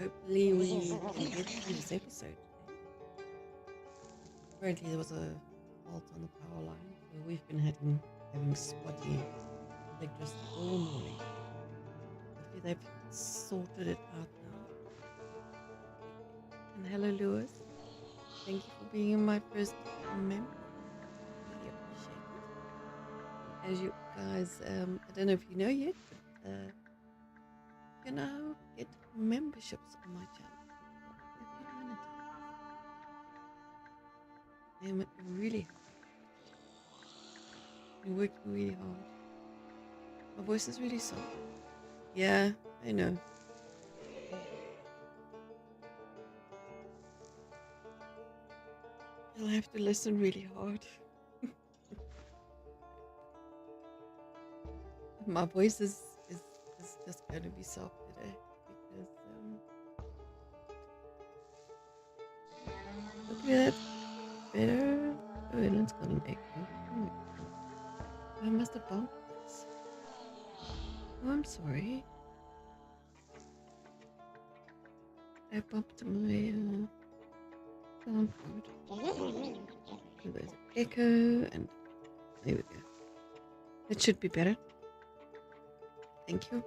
Hopefully we can get through this episode. Apparently there was a fault on the power line, so we've been having spotty electricity all morning. Hopefully they've sorted it out now. And hello Lewis, thank you for being my first member. Really appreciate it. As you guys, I don't know if you know yet, but you can now get memberships on my channel. I am really happy. I'm working really hard. My voice is really soft. Yeah, I know. I'll have to listen really hard. My voice is just going to be soft today because hopefully that's better. Oh, and it's got an echo. Oh, I must have bumped this. Oh, I'm sorry. I bumped my sound card. So there's an echo, and there we go. That should be better. Thank you.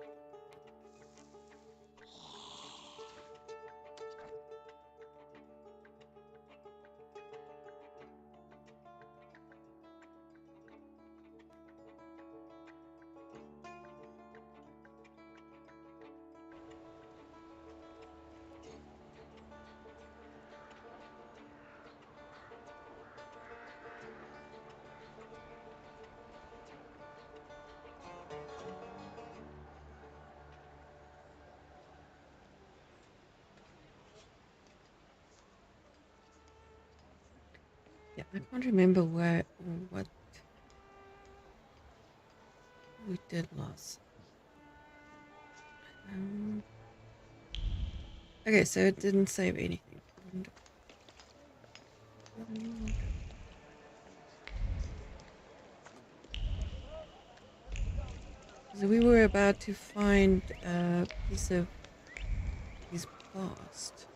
Yeah, I can't remember what we did last. Okay, so it didn't save anything. So we were about to find a piece of his past.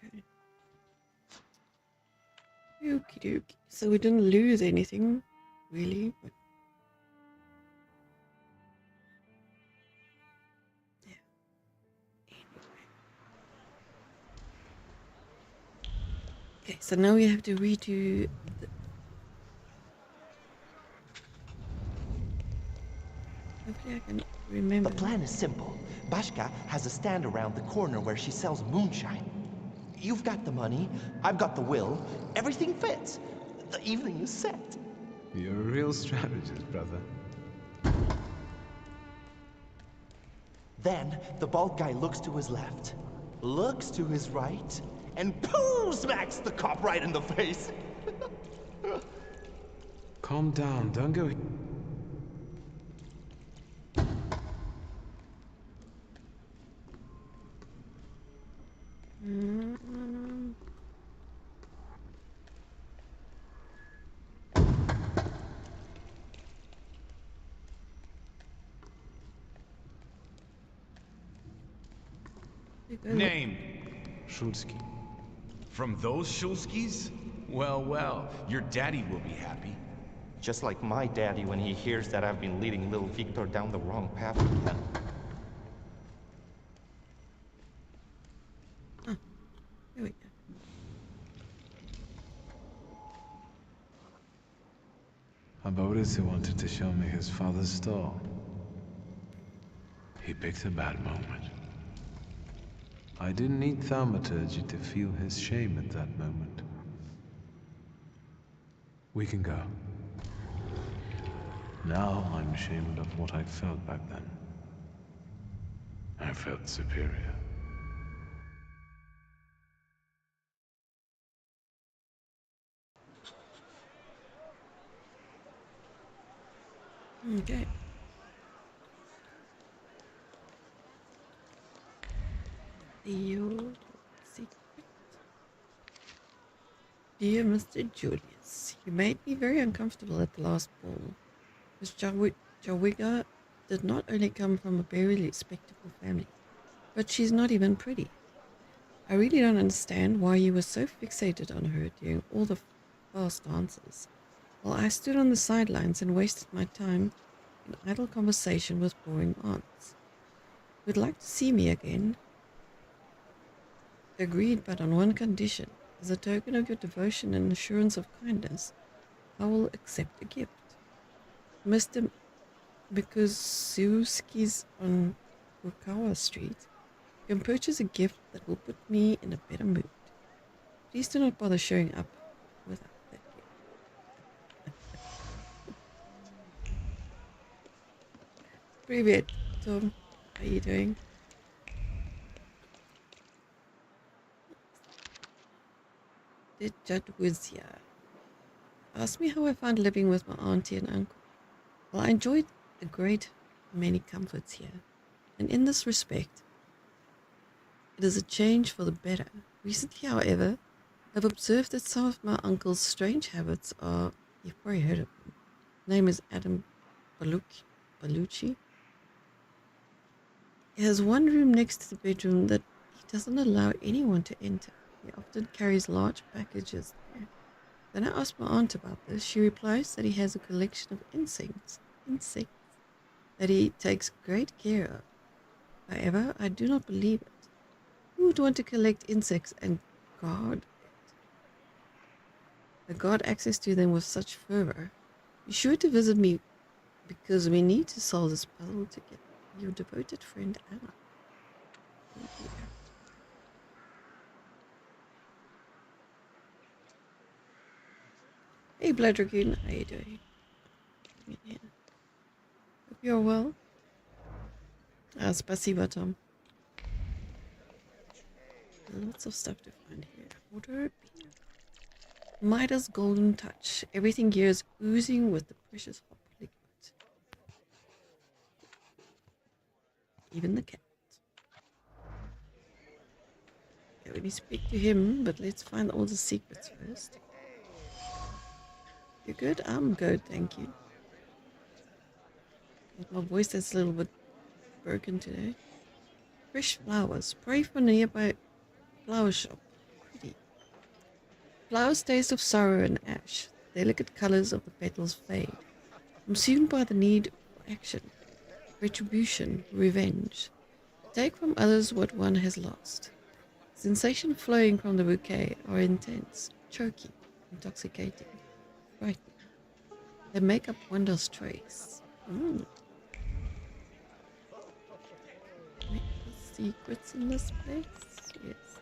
Okay. Okie dokie. So we didn't lose anything, really, but yeah. Anyway. Okay, so now we have to redo the... Hopefully I can remember. The plan is simple. Bashka has a stand around the corner where she sells moonshine. You've got the money, I've got the will, everything fits. The evening is set. You're a real strategist, brother. Then the bald guy looks to his left, looks to his right, and pooh, smacks the cop right in the face. Calm down, don't go... Name. Shulsky. From those Shulskis? Well, well, your daddy will be happy. Just like my daddy when he hears that I've been leading little Victor down the wrong path again. Oh, here we go. Boris wanted to show me his father's stall. He picked a bad moment. I didn't need Thaumaturge to feel his shame at that moment. We can go. Now I'm ashamed of what I felt back then. I felt superior. Okay. Your secret. Dear Mr. Julius, you made me very uncomfortable at the last ball. Miss Jawiga did not only come from a very respectable family, but she's not even pretty. I really don't understand why you were so fixated on her during all the fast dances, while I stood on the sidelines and wasted my time in idle conversation with boring aunts. Would like to see me again? Agreed, but on one condition. As a token of your devotion and assurance of kindness, I will accept a gift. Mr. Mikuzuski's on Fukawa Street, you can purchase a gift that will put me in a better mood. Please do not bother showing up without that gift. Привет, Tom. How are you doing? Jadwizia asked me how I found living with my auntie and uncle. Well, I enjoyed a great many comforts here, and in this respect, it is a change for the better. Recently, however, I've observed that some of my uncle's strange habits are, you've probably heard of him. His name is Adam Balucci. He has one room next to the bedroom that he doesn't allow anyone to enter. He often carries large packages there. Then I asked my aunt about this. She replies that he has a collection of insects that he takes great care of. However, I do not believe it. Who would want to collect insects and guard it? Guard access to them with such fervor? Be sure to visit me because we need to solve this puzzle together. Your devoted friend Anna. Thank you. Hey Blood Dragoon, how you doing? Yeah. Hope you're well. Spasiba, Tom. Lots of stuff to find here. Order beer. Midas Golden Touch. Everything here is oozing with the precious hot liquid. Even the cat. Okay, let me speak to him, but let's find all the secrets first. You good? I'm good, thank you. My voice is a little bit broken today. Fresh flowers. Pray for nearby flower shop. Pretty. Flowers taste of sorrow and ash. The delicate colors of the petals fade. Consumed by the need for action, retribution, revenge. Take from others what one has lost. Sensation flowing from the bouquet are intense. choking, intoxicating, frightening. They make up wondrous trace. Secrets in this place? Yes.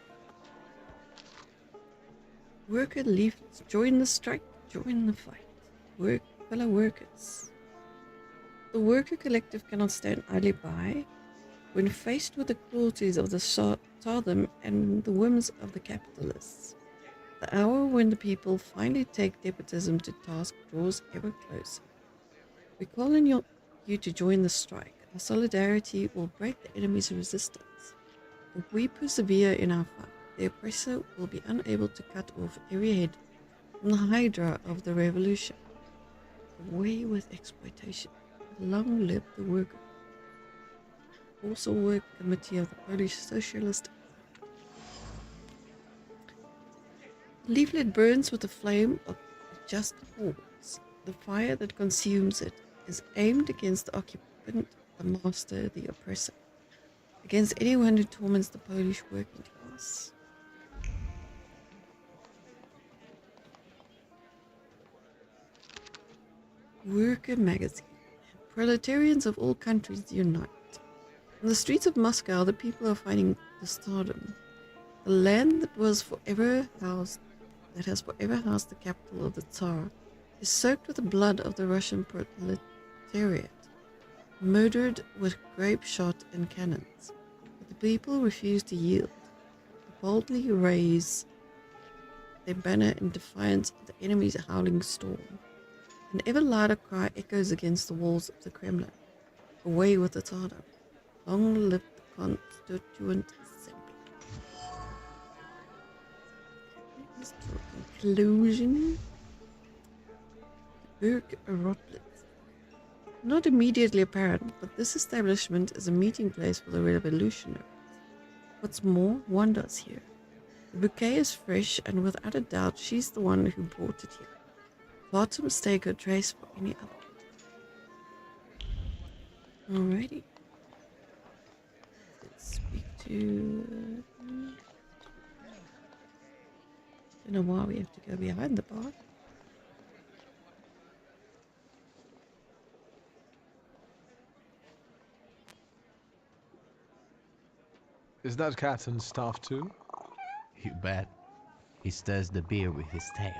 Worker leaflets. Join the strike, join the fight. Fellow workers. The worker collective cannot stand idly by when faced with the cruelties of the Southern and the whims of the capitalists. The hour when the people finally take despotism to task draws ever closer. We call on you to join the strike. Our solidarity will break the enemy's resistance. If we persevere in our fight, the oppressor will be unable to cut off every head from the hydra of the revolution. Away with exploitation. Long live the worker. Warsaw Work Committee of the Polish Socialist. The leaflet burns with the flame of a just cause. The fire that consumes it is aimed against the occupant, the master, the oppressor, against anyone who torments the Polish working class. Worker magazine. Proletarians of all countries unite. In the streets of Moscow, the people are fighting the stardom. The land that has forever housed the capital of the Tsar is soaked with the blood of the Russian proletariat, murdered with grape shot and cannons. But the people refuse to yield. They boldly raise their banner in defiance of the enemy's howling storm. An ever louder cry echoes against the walls of the Kremlin. Away with the Tsardom. Long live the Constituent Assembly. Here's to a conclusion. Burg Rotlitz. Not immediately apparent, but this establishment is a meeting place for the revolutionaries. What's more, Wanda's here. The bouquet is fresh, and without a doubt, she's the one who brought it here. Hard to mistake her trace for any other. Alrighty. Let's speak to... don't know why we have to go behind the bar. Is that Captain's staff too? You bet. He stirs the beer with his tail.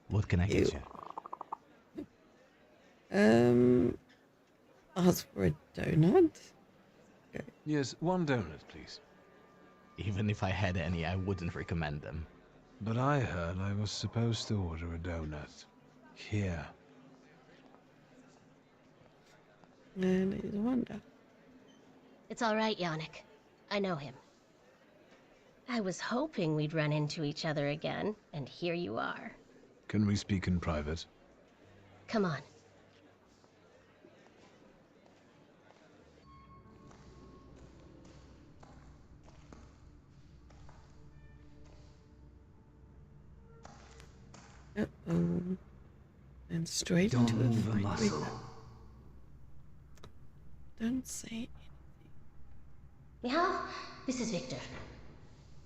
What can I get you? Ask for a donut? Okay. Yes, one donut, please. Even if I had any, I wouldn't recommend them. But I heard I was supposed to order a donut. Here. And there's Wanda. It's all right, Yannick. I know him. I was hoping we'd run into each other again, and here you are. Can we speak in private? Come on. Uh-oh. And straight into a fight we go. Don't say anything. Yeah, this is Victor.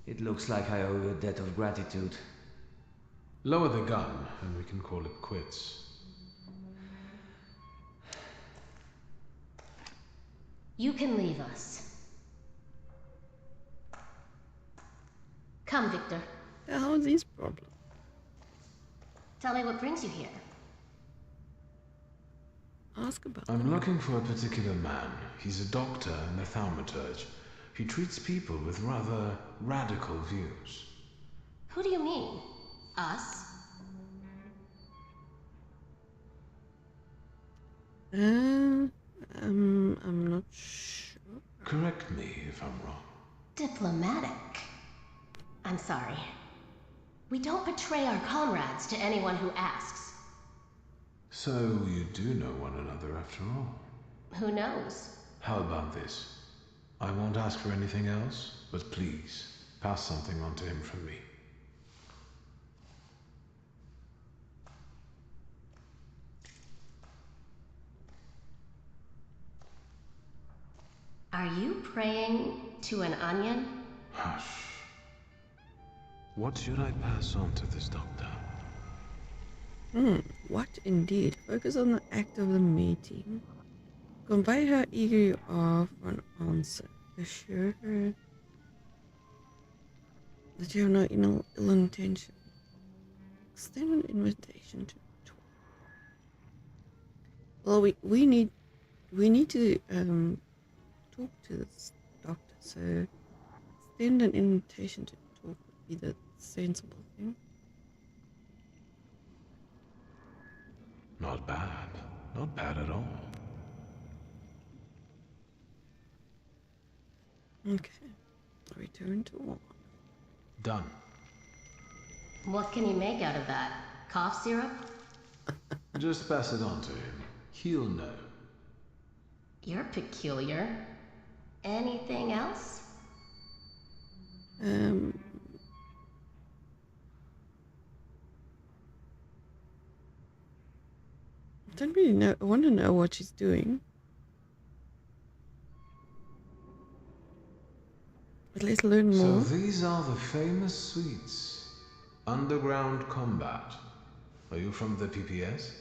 It looks like I owe you a debt of gratitude. Lower the gun, and we can call it quits. You can leave us. Come, Victor. The hell is his problem? Tell me what brings you here. Ask about I'm them. looking for a particular man. He's a doctor in the Thaumaturge. He treats people with rather radical views. Who do you mean? Us? I'm not sure. Correct me if I'm wrong. Diplomatic. I'm sorry. We don't betray our comrades to anyone who asks. So you do know one another after all. Who knows? How about this? I won't ask for anything else, but please, pass something on to him from me. Are you praying to an onion? Hush. What should I pass on to this doctor? What indeed? Focus on the act of the meeting. Convey how eager you are for an answer. Assure her that you have no ill intention. Extend an invitation to talk. Well, we need to talk to this doctor, so extend an invitation to talk would be the sensible thing. Not bad. Not bad at all. Okay. Return to work. Done. What can you make out of that? Cough syrup? Just pass it on to him. He'll know. You're peculiar. Anything else? I don't really know. I want to know what she's doing. But let's learn more. So these are the famous suites. Underground combat. Are you from the PPS?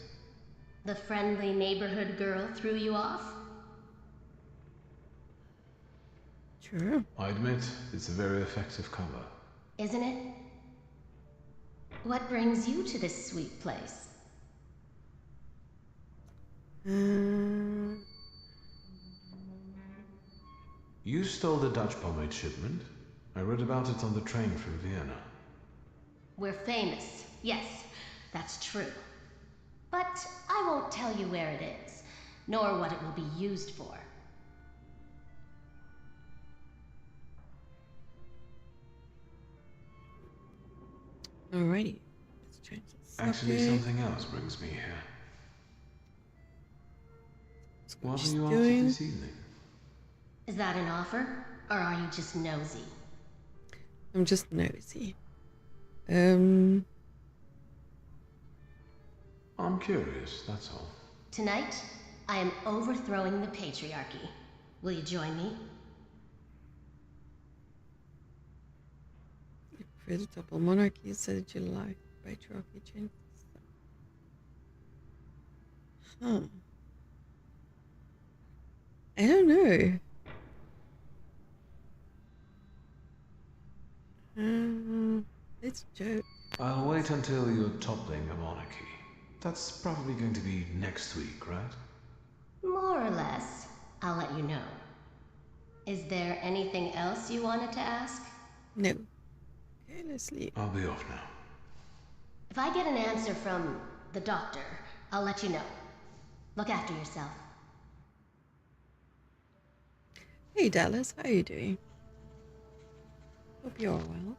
The friendly neighborhood girl threw you off? Sure. I admit, it's a very effective cover. Isn't it? What brings you to this sweet place? You stole the Dutch pomade shipment. I read about it on the train from Vienna. We're famous. Yes, that's true. But I won't tell you where it is, nor what it will be used for. Alrighty. Let's change the Actually, subject. something else brings me here. What are she's you after doing. this evening? Is that an offer, or are you just nosy? I'm just nosy. I'm curious, that's all. Tonight, I am overthrowing the patriarchy. Will you join me? You prefer the double monarchy, so that you like patriarchy changes. Huh. I don't know. Let's joke. I'll wait until you're toppling a monarchy. That's probably going to be next week, right? More or less. I'll let you know. Is there anything else you wanted to ask? No. Okay, let's leave. I'll be off now. If I get an answer from the doctor, I'll let you know. Look after yourself. Hey Dallas, how are you doing? Hope you're well.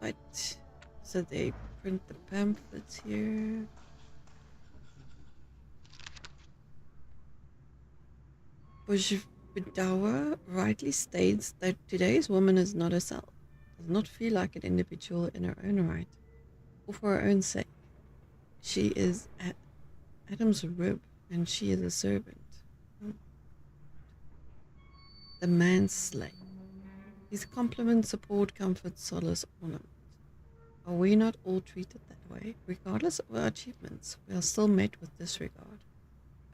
Right, so they print the pamphlets here. Bushbedauer rightly states that today's woman is not herself, does not feel like an individual in her own right, or for her own sake. She is Adam's rib, and she is a servant. The man's slave. His complement, support, comfort, solace, ornament. Are we not all treated that way? Regardless of our achievements, we are still met with disregard.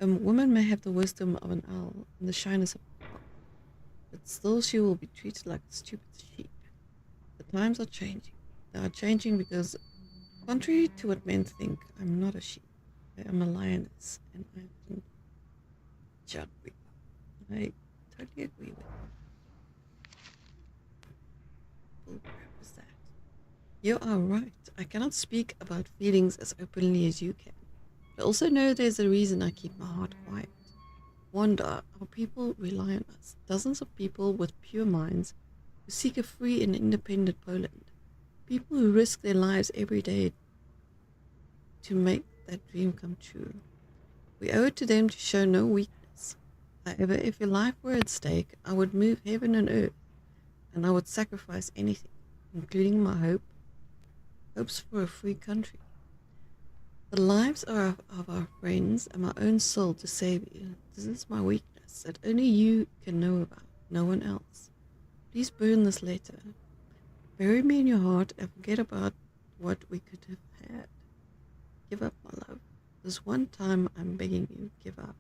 A woman may have the wisdom of an owl and the shyness of a cock, but still she will be treated like a stupid sheep. The times are changing. They are changing because, contrary to what men think, I'm not a sheep. I am a lioness, and I am John Reaper. I totally agree with you. Bullcrap is that? You are right. I cannot speak about feelings as openly as you can. But also know there's a reason I keep my heart quiet. Wonder, our people rely on us. Dozens of people with pure minds who seek a free and independent Poland. People who risk their lives every day to make that dream come true. We owe it to them to show no weakness. However, if your life were at stake, I would move heaven and earth, and I would sacrifice anything, including my hopes for a free country. The lives of our friends and my own soul to save you. This is my weakness that only you can know about, no one else. Please burn this letter. Bury me in your heart and forget about what we could have had. Give up, my love. This one time I'm begging you, give up.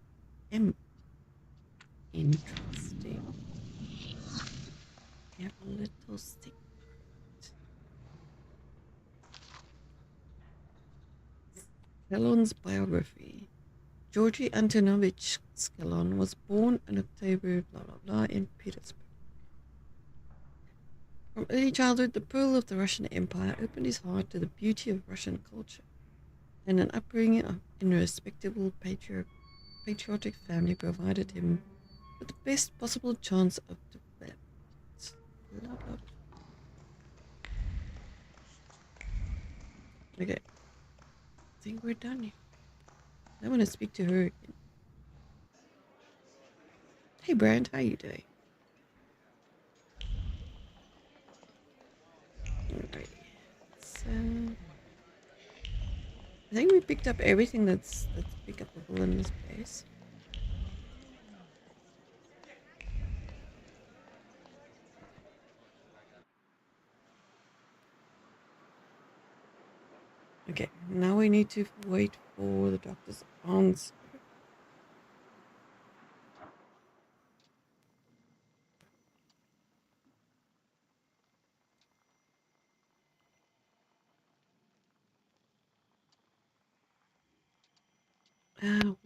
Interesting. You have a little secret. Skelon's biography. Georgy Antonovich Skelon was born in October, blah blah blah, in Petersburg. From early childhood, the pearl of the Russian Empire opened his heart to the beauty of Russian culture, and an upbringing in a respectable patriotic family provided him with the best possible chance of development. Blah, blah, blah. Okay, I think we're done here. I want to speak to her again. Hey, Brand, how you doing? Alright, so I think we picked up everything that's pickupable in this place. Okay, now we need to wait for the doctor's answer.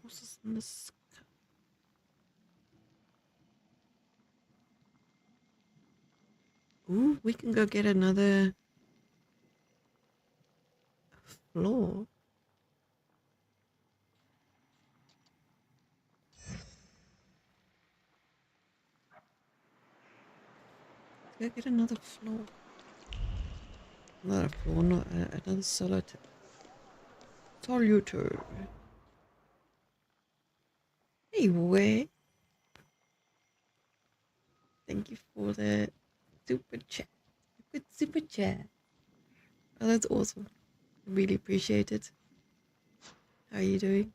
Horses in the sky. Ooh, we can go get another floor. Let's go get another floor. Not a floor, not another salutor. Salutor. Hey, where? Thank you for the super chat. Good super chat. Oh, that's awesome. I really appreciate it. How are you doing?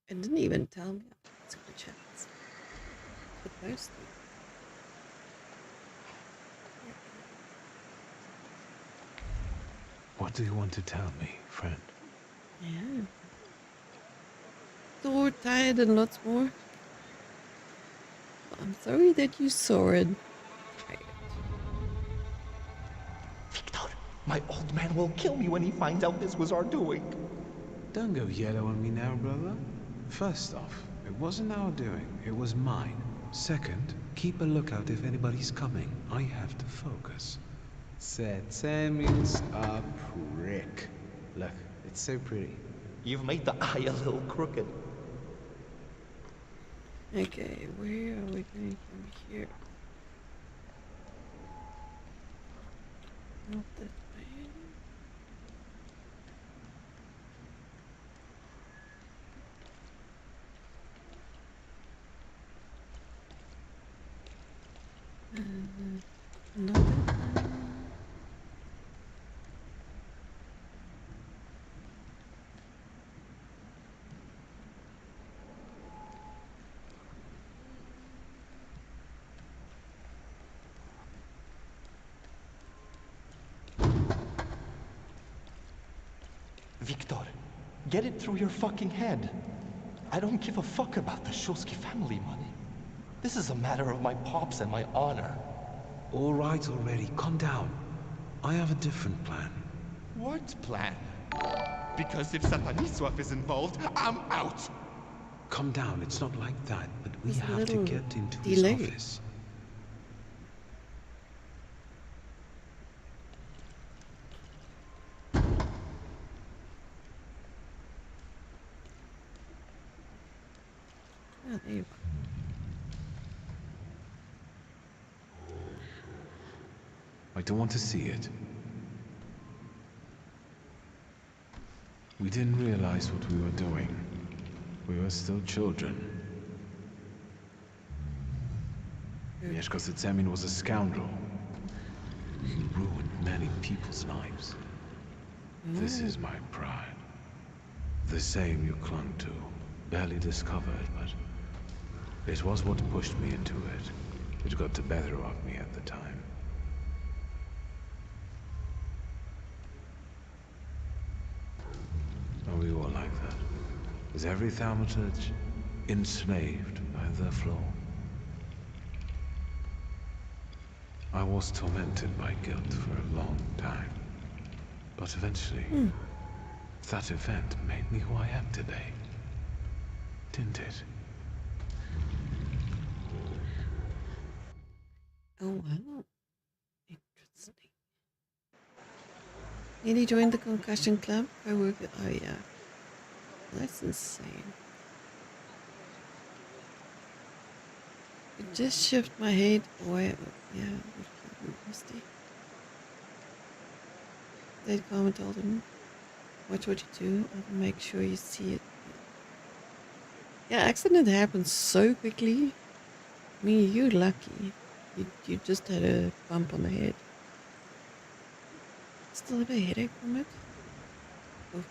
It didn't even tell me about super chats. Supposed to. What do you want to tell me, friend? Yeah. So tired and lots more. I'm sorry that you saw it. Victor, my old man will kill me when he finds out this was our doing. Don't go yellow on me now, brother. First off, it wasn't our doing, it was mine. Second, keep a lookout if anybody's coming. I have to focus. Samuel's a prick. Look, it's so pretty. You've made the eye a little crooked. Okay, where are we going from here? Not that way. Not that way. Victor, get it through your fucking head. I don't give a fuck about the Shulsky family money. This is a matter of my pops and my honor. All right already, calm down. I have a different plan. What plan? Because if Sataniswaf is involved, I'm out! Calm down, it's not like that, but we There's a have to little get into delay. his office. Oh, there you go. I don't want to see it. We didn't realize what we were doing. We were still children. Mieszko Setsemin was a scoundrel. He ruined many people's lives. This is my pride. The same you clung to, barely discovered, but it was what pushed me into it. It got the better of me at the time. Are we all like that? Is every thaumaturge enslaved by their flaw? I was tormented by guilt for a long time. But eventually, that event made me who I am today. Didn't it? Oh, wow. Interesting. Nearly joined the concussion club. Co-worker. Oh, yeah. That's insane. It just shift my head away. Yeah, misty. That comment told him, watch what you do and make sure you see it. Yeah, accident happens so quickly. I mean, you're lucky. You just had a bump on the head. Still have a headache from it? Oh.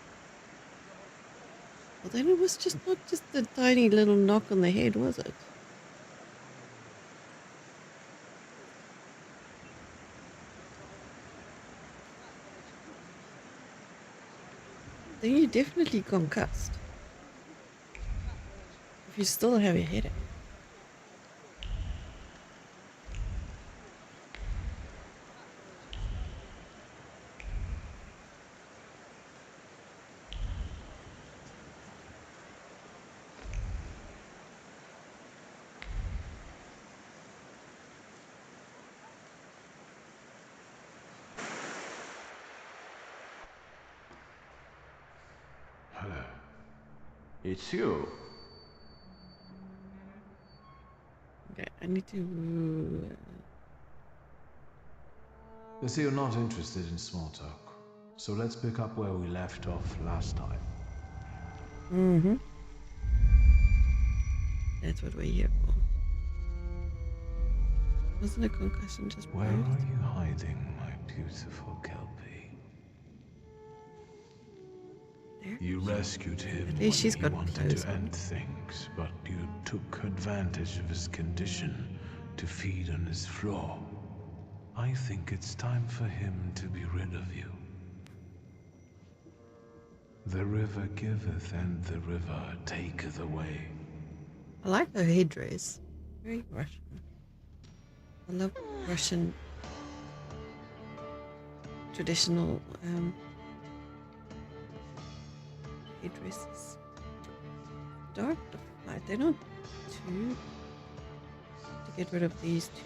Well, then it was just not just a tiny little knock on the head, was it? Then you're definitely concussed. If you still have a headache. Hello. It's you. Okay, I need to... I see you're not interested in small talk. So let's pick up where we left off last time. Mm-hmm. That's what we're here for. Wasn't a concussion just Where bruised? are you hiding, my beautiful Kelpie? There? You rescued him At when least she's he got wanted clothes to on. end things, but you took advantage of his condition to feed on his flaw. I think it's time for him to be rid of you. The river giveth and the river taketh away. I like her headdress. Very Russian. I love Russian traditional headdresses. Dark to light. They're not too... To get rid of these two.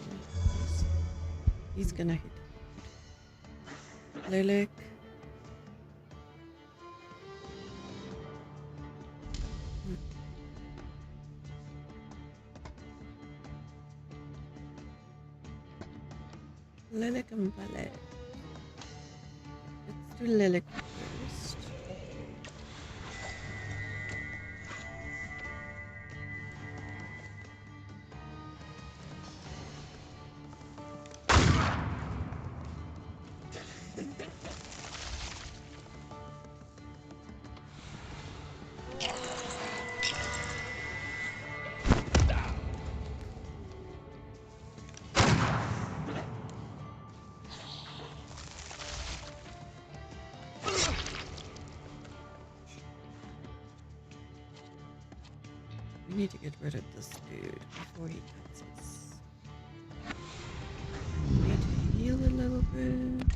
He's gonna hit. Lilac. Lilac and ballet. Let's do lilac first. We need to get rid of this dude before he cuts us. We need to heal a little bit.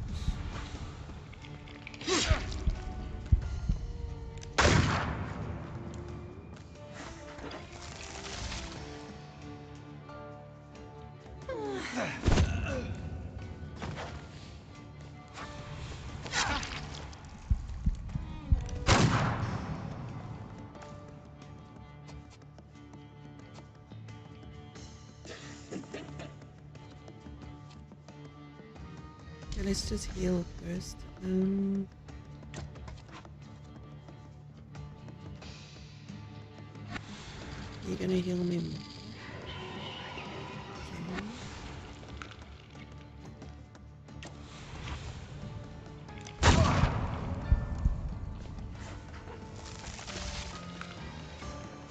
Okay, let's just heal first. You're gonna heal me more.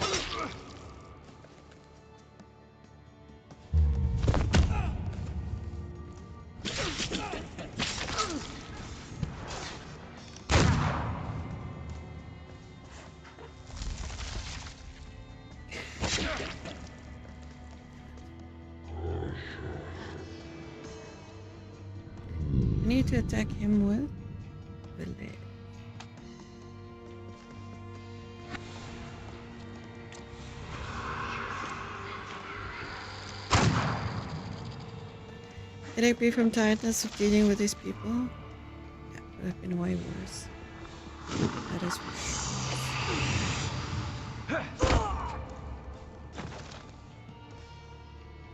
Okay. I need to attack him with the leg. Headache be from tiredness of dealing with these people? Yeah, would have been way worse. That is for sure.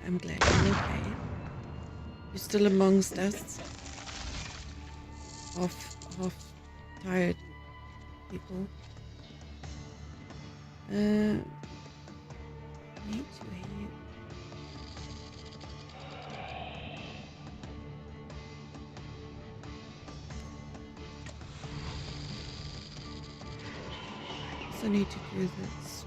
I'm glad you're okay. You're still amongst us. Half tired people. Need to heal. Also need to do this.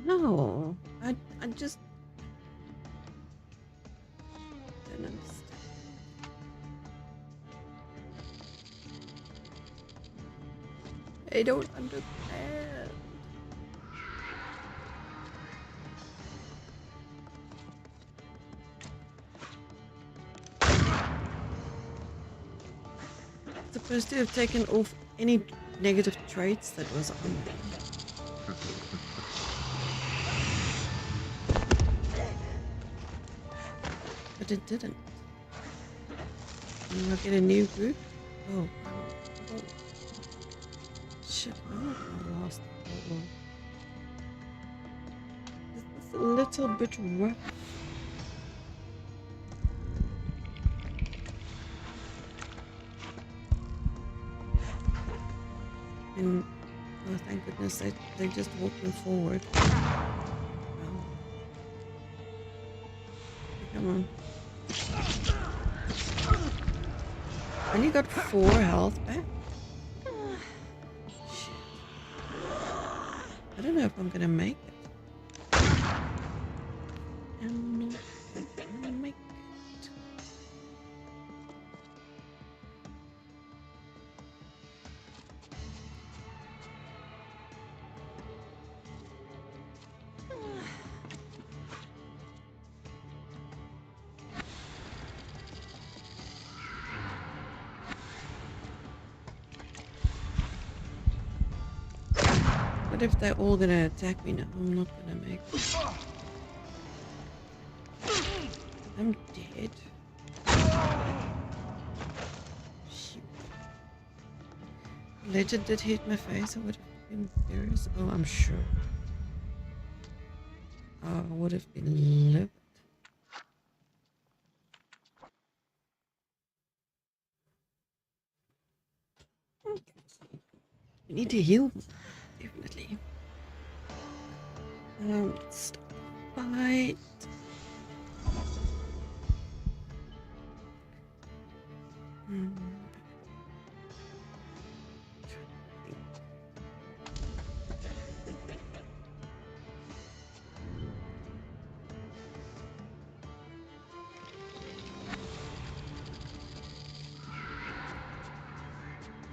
No, I just don't understand. I don't understand. Supposed to have taken off any negative traits that was on me. But it didn't. And I'll get a new group. Oh, oh. Shit, I'm not gonna last that long. This is a little bit rough. And oh, thank goodness they're just walking forward. Oh. Come on. I only got 4 health back. Shit. I don't know if I'm gonna make it. I'm not gonna make it. What if they're all gonna attack me now? I'm not gonna make it. I'm dead. Shoot. Legend did hit my face. I would have been furious. Oh, I'm sure. Oh, I would have been livid. We need to heal. Definitely. Stop the fight.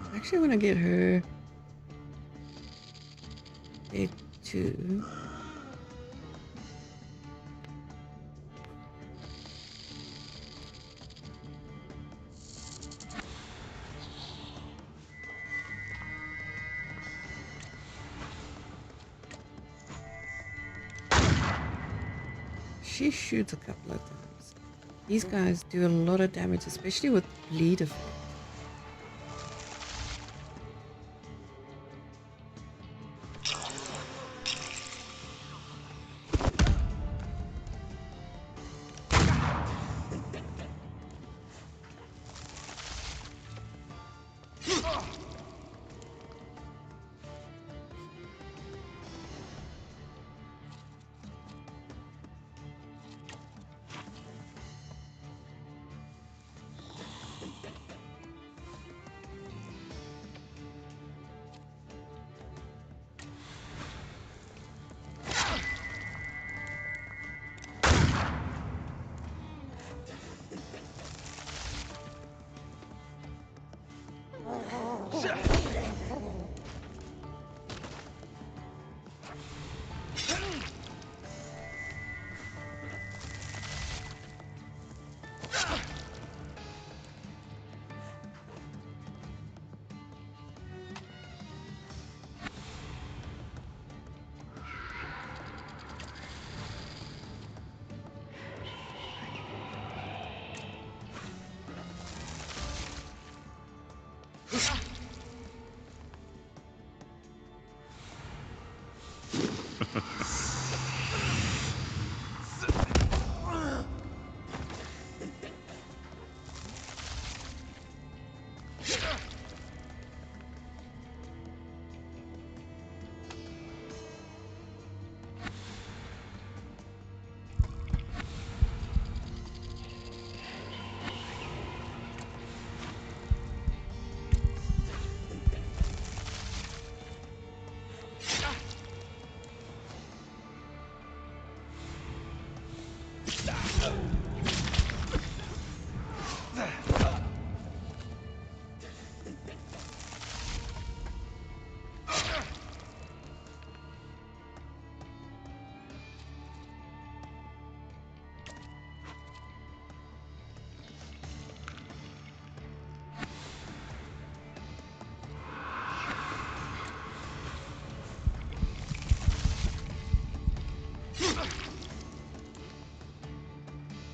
I actually want to get her big too. She shoots a couple of times. These guys do a lot of damage, especially with bleed effect.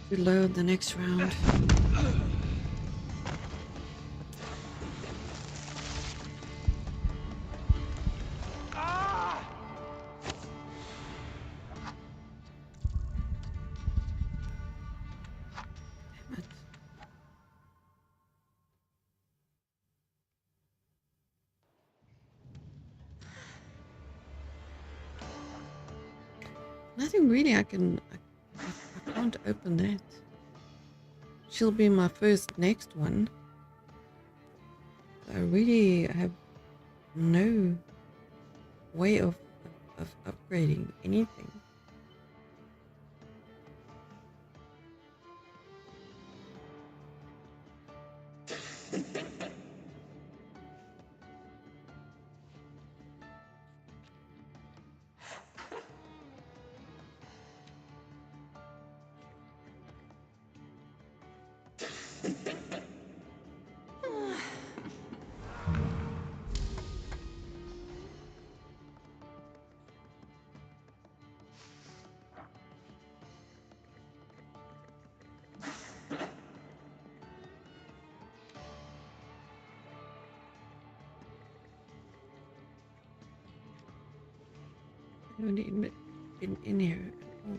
To load the next round. Damn it. Nothing really I can't open that. She'll be my first next one. I really have no way of upgrading anything. I haven't even been in here at all.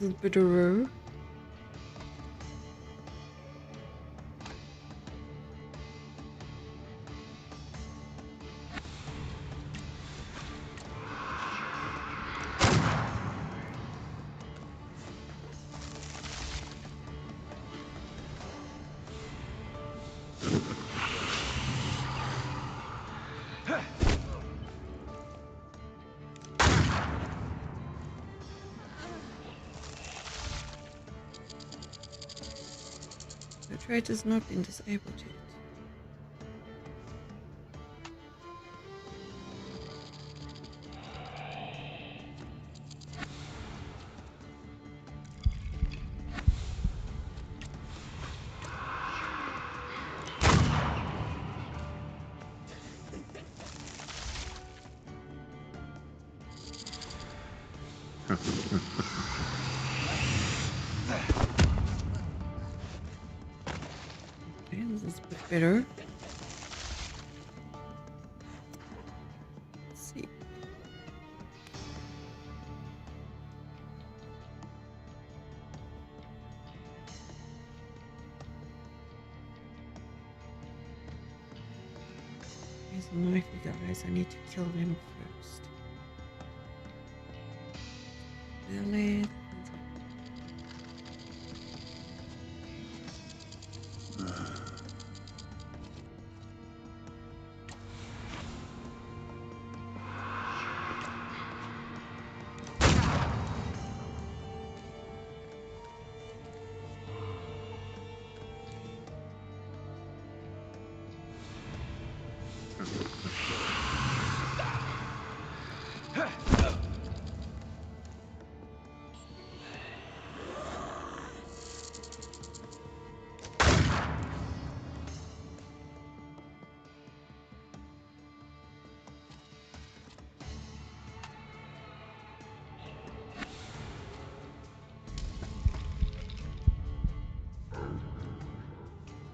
A bit of row. The trait has not been disabled yet. Okay, this is a bit better. Let's see. There's a knifey guys. I need to kill them first. Really?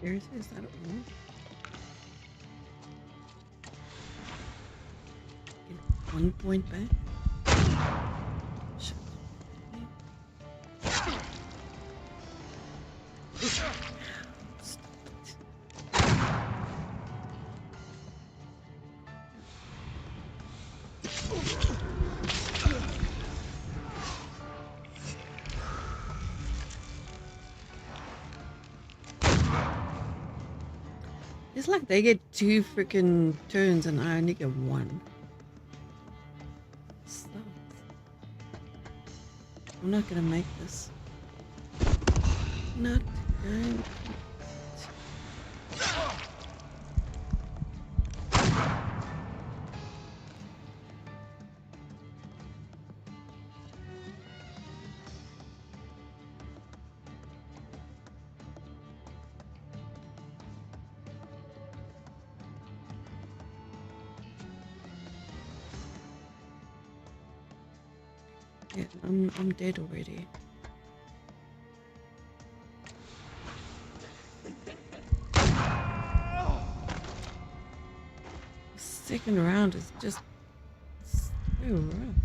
Seriously, is that all? Get 1 point back? Shit. Stop it. It's like they get 2 freaking turns and I only get 1. Stop. I'm not gonna make this. Not going. Yeah, I'm dead already. The second round is just so rough.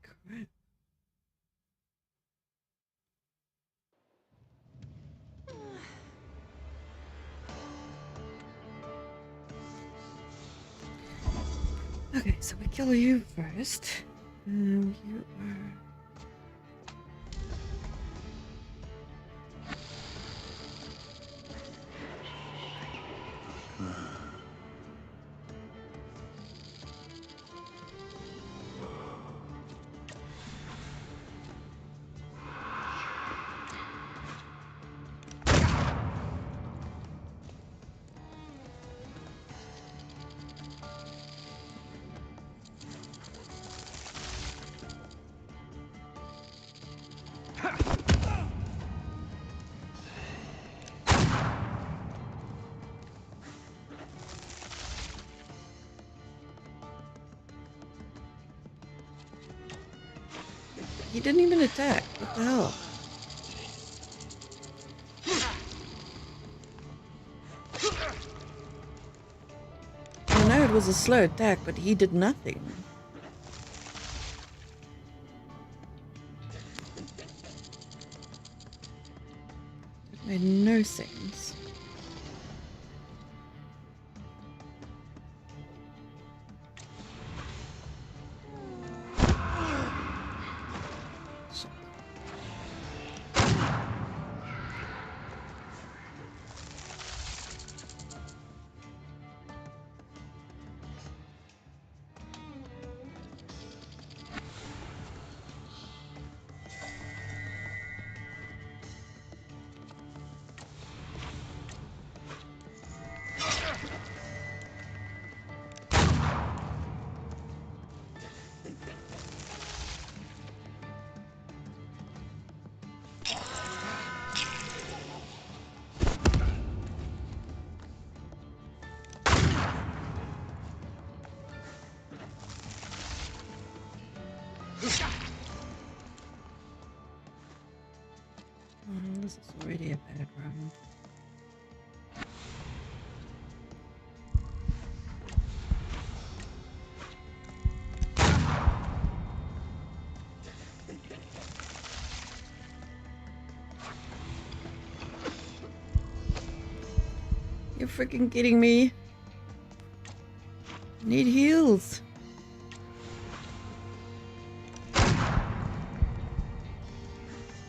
Crap. Okay, so we kill you first. You are. He didn't even attack. What the hell? I know it was a slow attack, but he did nothing. It made no sense. already a bad round. You're freaking kidding me. I need heals.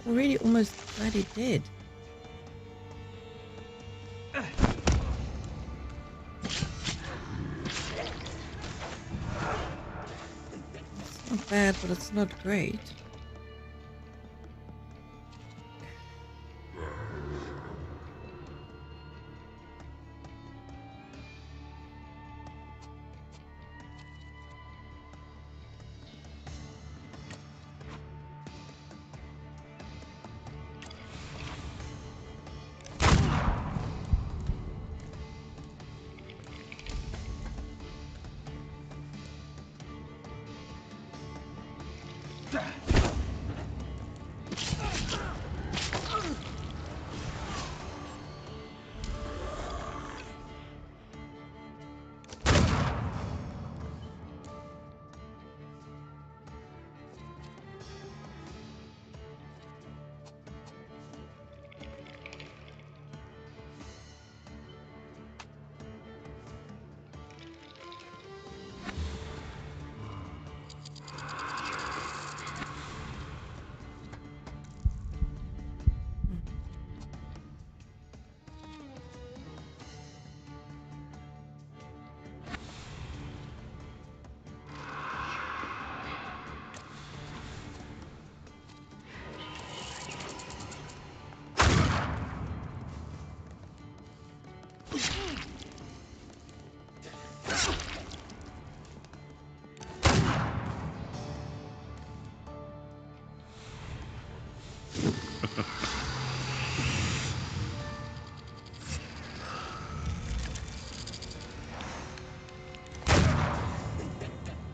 Already almost bloody dead. It's not bad, but it's not great.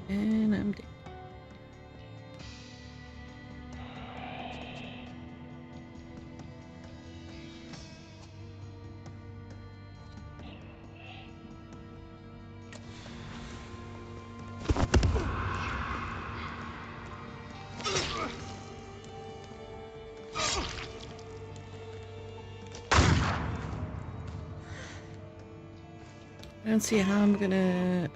And I'm dead. I don't see how I'm gonna...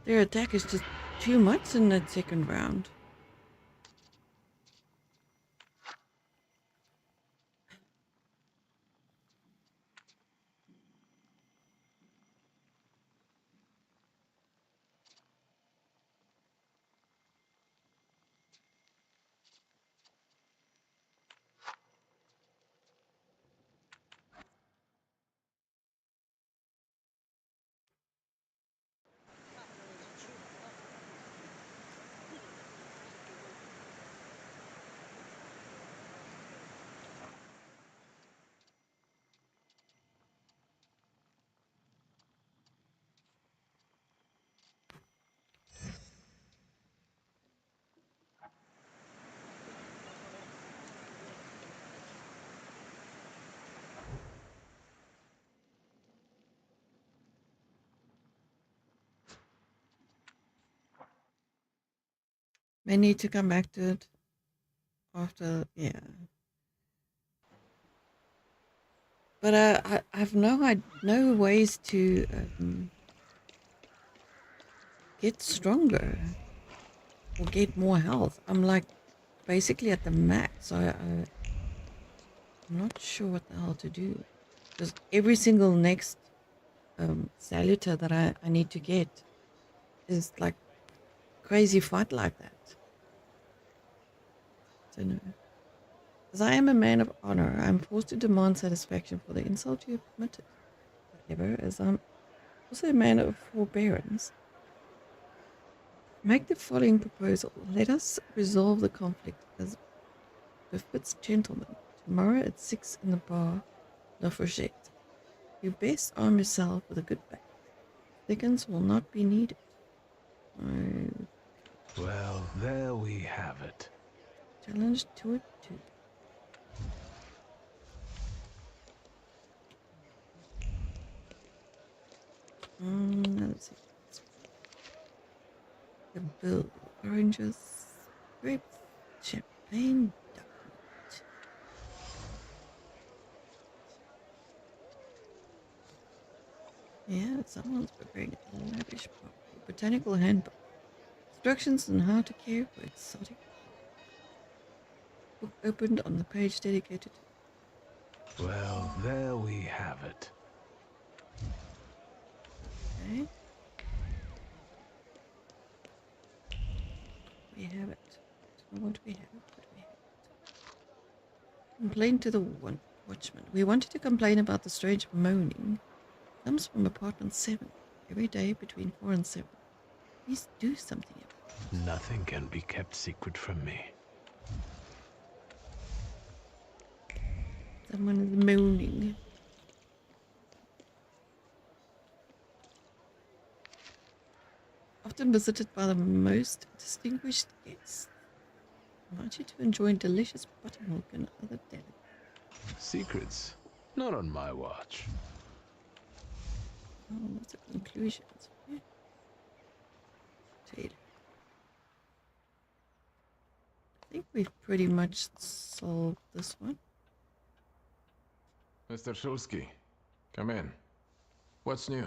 Their attack is just too much in that second round. May need to come back to it after, yeah. But I have no ways to get stronger or get more health. I'm like basically at the max. I'm not sure what the hell to do. Because every single next salutor that I need to get is like crazy fight like that. I don't know. As I am a man of honor, I am forced to demand satisfaction for the insult you have committed. However, as I'm also a man of forbearance, make the following proposal. Let us resolve the conflict as befits gentlemen. Tomorrow at 6 in the bar La Fourchette. You best arm yourself with a good bat. Thickens will not be needed. Well, there we have it. Challenge to it too. see. The bill, oranges, grapes, champagne, duck meat. Yeah, someone's preparing a lavish party. Botanical handbook. Instructions on how to care for exotic plants. Book opened on the page dedicated to. Well, there we have it. Okay. We have it. Don't know what we have, but we have it. Complaint to the watchman. We wanted to complain about the strange moaning. Comes from apartment 7. Every day between 4 and 7. Please do something about it. Nothing can be kept secret from me. Someone is moaning. Often visited by the most distinguished guests. Invite you to enjoy delicious buttermilk and other delicacies. Secrets? Not on my watch. Oh, what's the conclusions? Yeah. Taylor. I think we've pretty much solved this one. Mr. Shulsky, come in. What's new?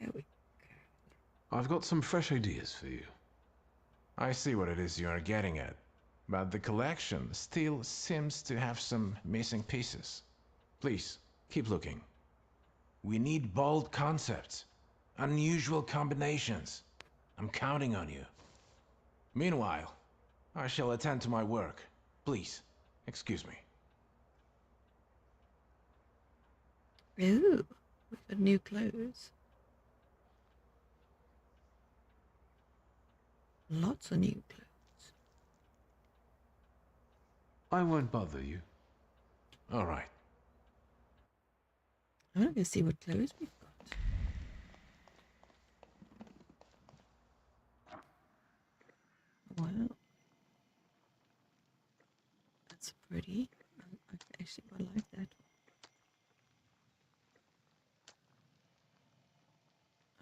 There we I've got some fresh ideas for you. I see what it is you are getting at, but the collection still seems to have some missing pieces. Please, keep looking. We need bold concepts, unusual combinations. I'm counting on you. Meanwhile, I shall attend to my work. Please, excuse me. Ooh, we've got new clothes. Lots of new clothes. I won't bother you. All right. I want to go see what clothes we've got. Wow. That's pretty. I actually quite like that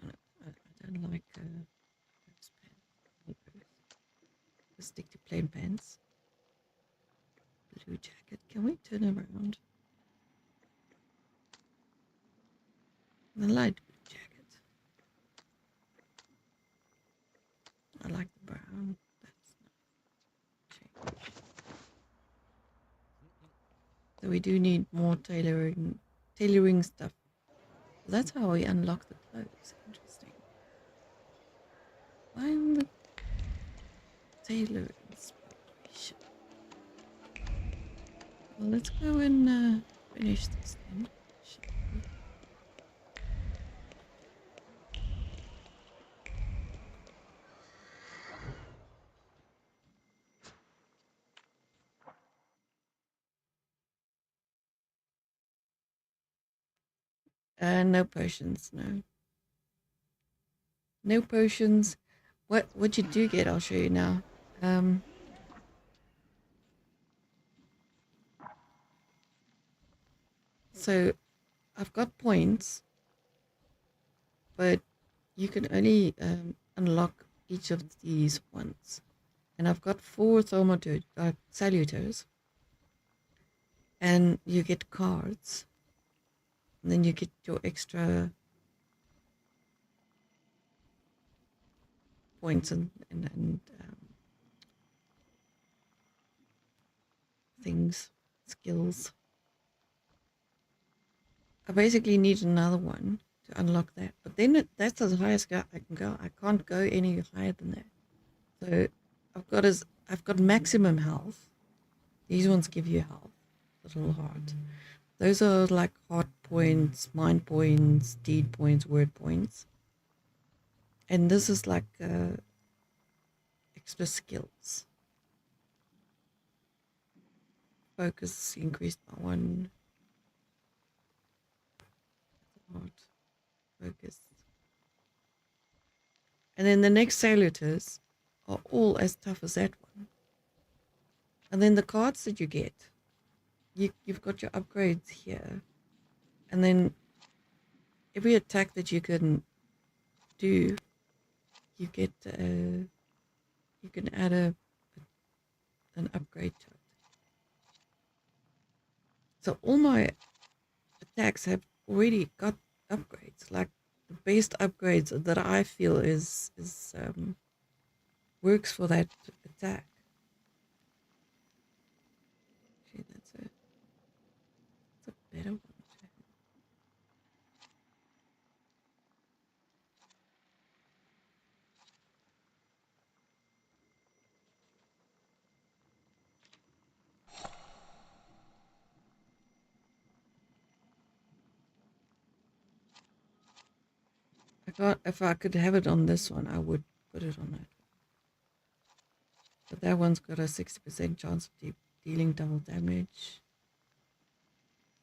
one. I don't like those pants. I'll stick to plain pants. Blue jacket. Can we turn around? The light blue jacket. I like the brown. That's not change. So we do need more tailoring stuff. That's how we unlock the clothes. Interesting. Why am the tailor inspiration? Well, let's go and finish this then. No potions, no. No potions. What you do get, I'll show you now. So I've got points, but you can only unlock each of these once. And I've got 4 salutors. And you get cards. And then you get your extra points and things, skills. I basically need another one to unlock that. But then that's as high as I can go. I can't go any higher than that. So I've got maximum health. These ones give you health. Little heart. Those are like heart points, mind points, deed points, word points. And this is like extra skills. Focus increased by 1. Heart, focus. And then the next salutors are all as tough as that one. And then the cards that you get, you've got your upgrades here. And then every attack that you can do, you get you can add an upgrade to it. So all my attacks have already got upgrades. Like the best upgrades that I feel is works for that attack. Actually, that's a better one. If I could have it on this one, I would put it on that. But that one's got a 60% chance of dealing double damage.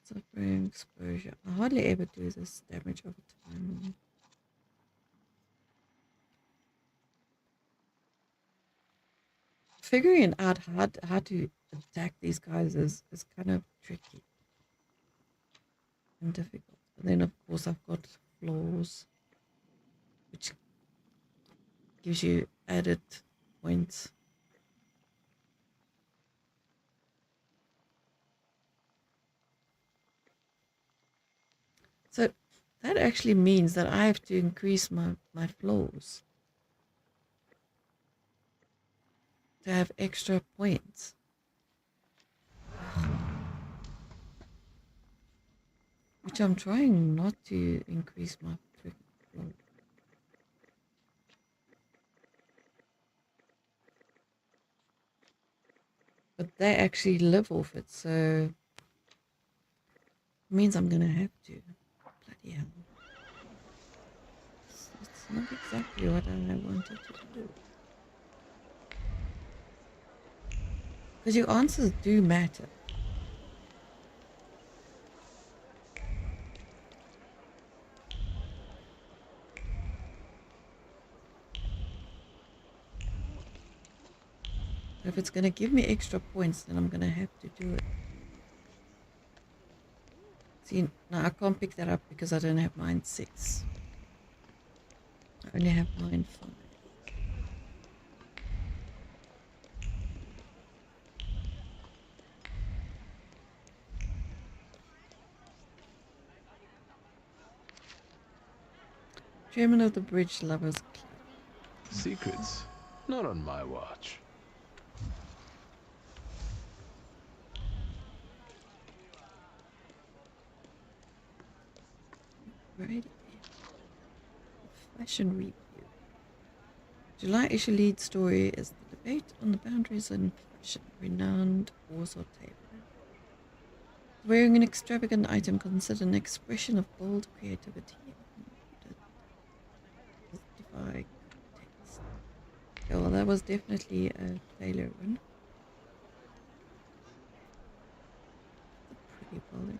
Suffering, exposure. I hardly ever do this damage over time. Figuring out how to attack these guys is kind of tricky and difficult. And then of course I've got flaws, which gives you added points. So that actually means that I have to increase my flaws to have extra points. Which I'm trying not to increase my flaw. But they actually live off it, so it means I'm gonna have to. Bloody hell. It's not exactly what I wanted to do. Because your answers do matter. If it's going to give me extra points, then I'm going to have to do it. See, now I can't pick that up because I don't have mine 6. I only have mine 5. Chairman of the Bridge Lovers Club. Secrets? Not on my watch. Right. Fashion review. July issue lead story is the debate on the boundaries in fashion. Renowned Warsaw tailor. Wearing an extravagant item considered an expression of bold creativity. Justify text. Yeah, well, that was definitely a tailor one. A pretty building.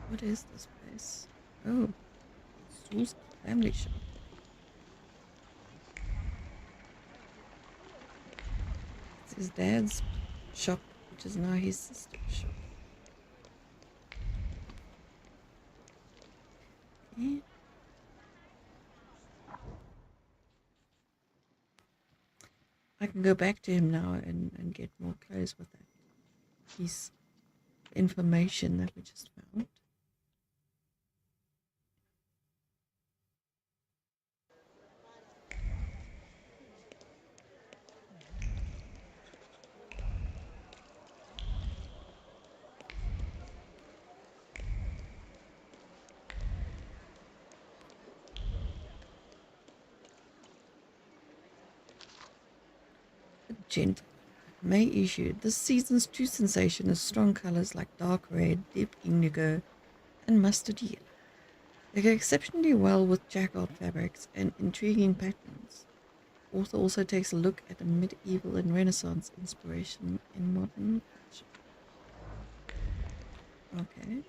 What is this place? Oh, Sue's family shop. It's his dad's shop, which is now his sister's shop. Okay. I can go back to him now and get more clothes with that piece of information that we just found. Gentle. May issue. This season's true sensation is strong colors like dark red, deep indigo, and mustard yellow. They go exceptionally well with jacquard fabrics and intriguing patterns. Author also takes a look at a medieval and Renaissance inspiration in modern fashion. Okay,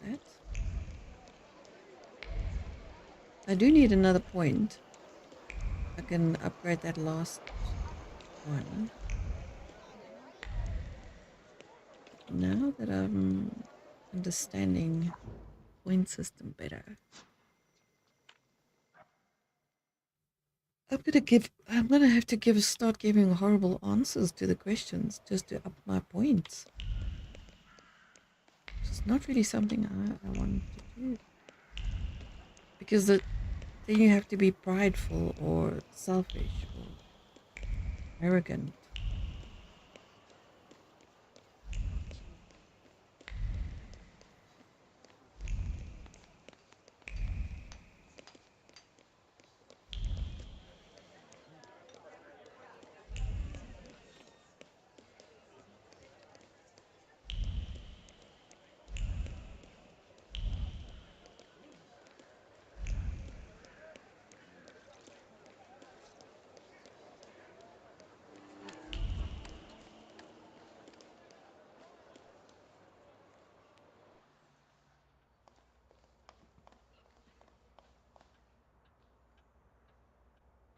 that. I do need another point. I can upgrade that last one. Now that I'm understanding point system better. I'm gonna have to start giving horrible answers to the questions just to up my points. It's not really something I want to do. Because then you have to be prideful or selfish or arrogant.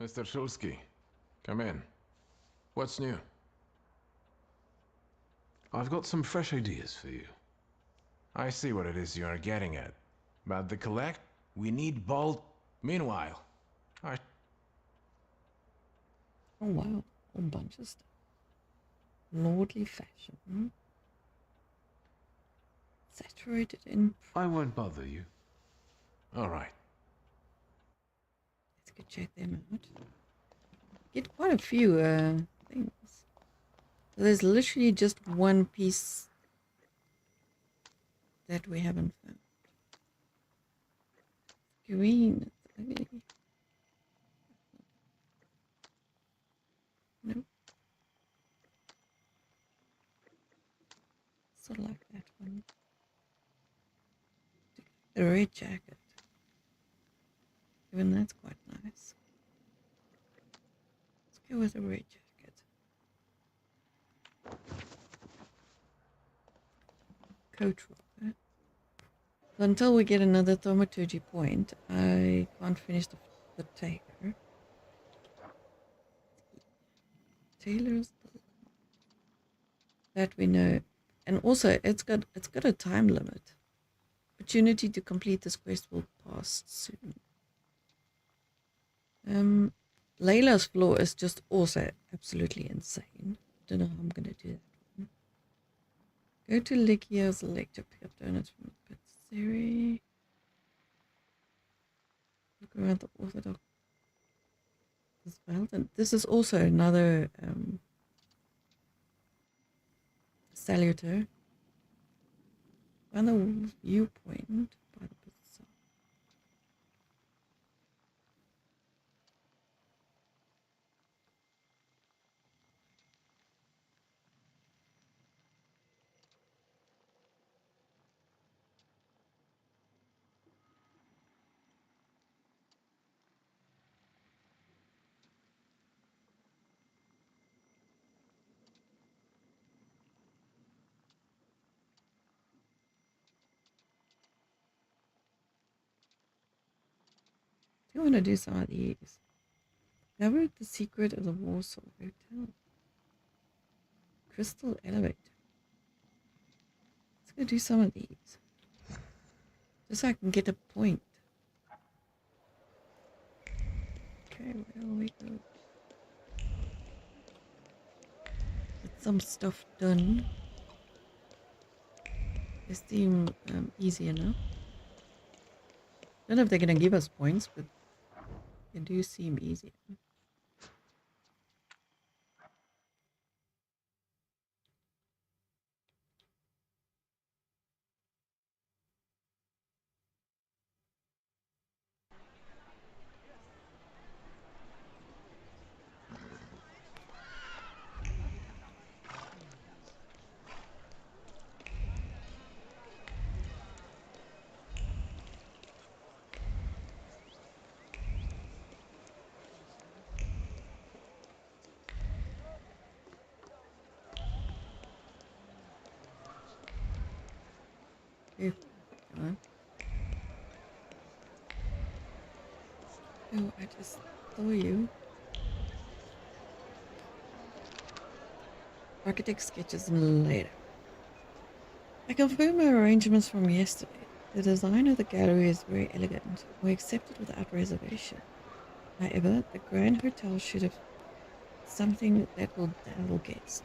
Mr. Shulsky, come in. What's new? I've got some fresh ideas for you. I see what it is you are getting at. But the collect, we need bald. Meanwhile, I... Oh wow, a whole bunch of stuff. Lordly fashion. Saturated in... I won't bother you. All right. Let's go check them out. Get quite a few things. So there's literally just one piece that we haven't found. Green. It's ugly. Nope. Sort of like that one. The red jacket. Even that's quite nice. Let's go with the red jacket. Coat rocker. So until we get another thaumaturge point, I can't finish the tailor. Tailor's that we know, and also it's got a time limit. Opportunity to complete this quest will pass soon. Layla's floor is just also absolutely insane. Don't know how I'm gonna do that one. Go to Lycia's lecture, pick up donuts from the pizzeria. Look around the Orthodox. And this is also another salutor. Find the viewpoint by the bazaar. I want to do some of these. Discover the secret of the Warsaw Hotel. Crystal elevator. Let's go do some of these. Just so I can get a point. Okay, where we go? Get some stuff done. They seem easy enough. Don't know if they're gonna give us points, but they do seem easy. Here, come on. Oh, I just saw you. Architect sketches later. I confirmed my arrangements from yesterday. The design of the gallery is very elegant. We accept it without reservation. However, the Grand Hotel should have something that will dazzle guests.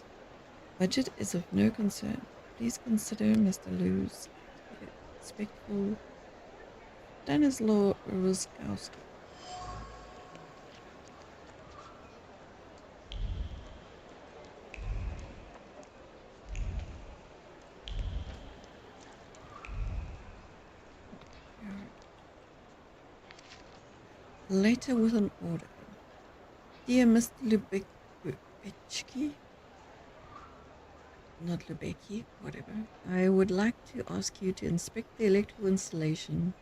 Budget is of no concern. Please consider Mr. Liu's respectful Stanislaw Ruskowski. Later with an order. Dear Mr. Lubecki, not Lubecki, whatever, I would like to ask you to inspect the electrical installation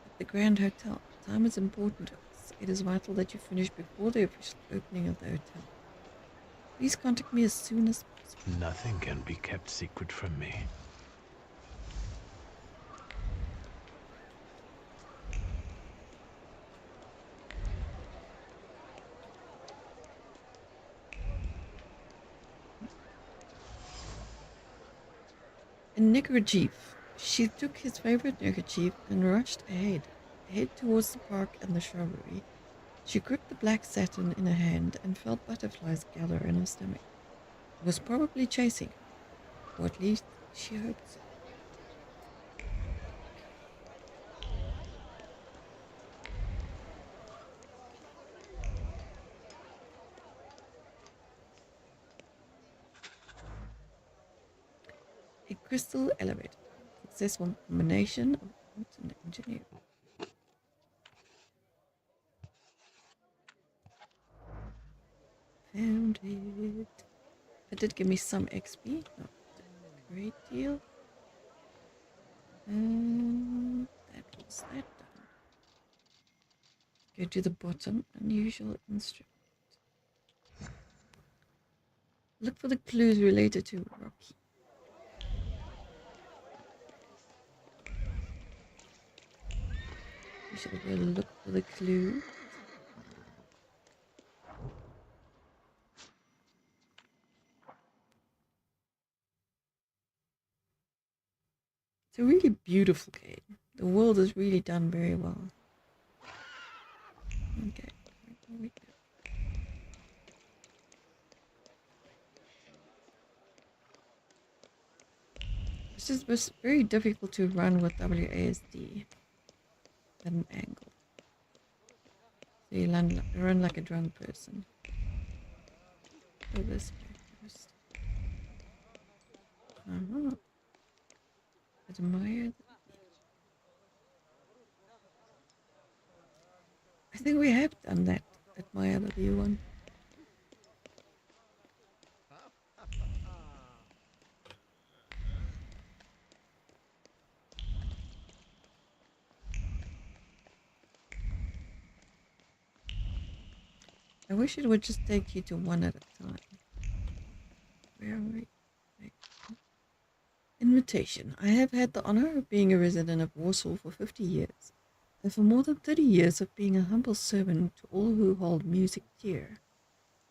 at the Grand Hotel. Time is important to us. It is vital that you finish before the official opening of the hotel. Please contact me as soon as possible. Nothing can be kept secret from me. A neckerchief. She took his favorite neckerchief and rushed ahead towards the park and the shrubbery. She gripped the black satin in her hand and felt butterflies gather in her stomach. It was probably chasing her, or at least she hoped so. A crystal elevator. Successful combination of art and engineering. Found it. It did give me some XP, not a great deal. And that was that done. Go to the bottom, unusual instrument. Look for the clues related to Rocky. We should go look for the clue. It's a really beautiful game. The world is really done very well. Okay, where we go? It's just very difficult to run with WASD at an angle. So you run like a drunk person. Go this way first. Admire the I think we have done that. Admire the view one. I wish it would just take you to one at a time. Where are we? Invitation. I have had the honor of being a resident of Warsaw for 50 years, and for more than 30 years of being a humble servant to all who hold music dear.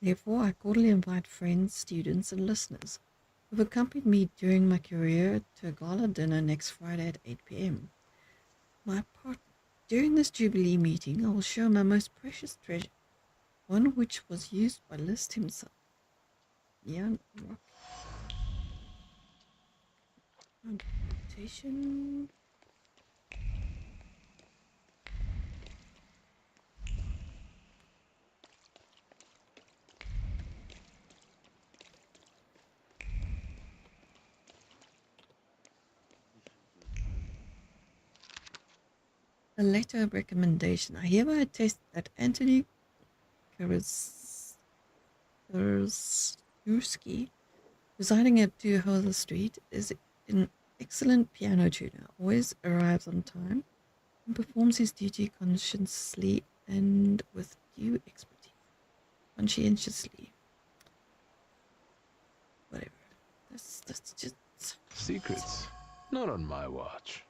Therefore, I cordially invite friends, students, and listeners who have accompanied me during my career to a gala dinner next Friday at 8 p.m. My partner. During this Jubilee meeting, I will show my most precious treasure, one which was used by Liszt himself. Jan Rock. Invitation. A letter of recommendation. I hereby attest that Anthony Karaszewski, residing at 2 Howther Street, is an excellent piano tuner, always arrives on time, and performs his duty conscientiously and with due expertise. Conscientiously. Whatever. That's just... Secrets. Not on my watch.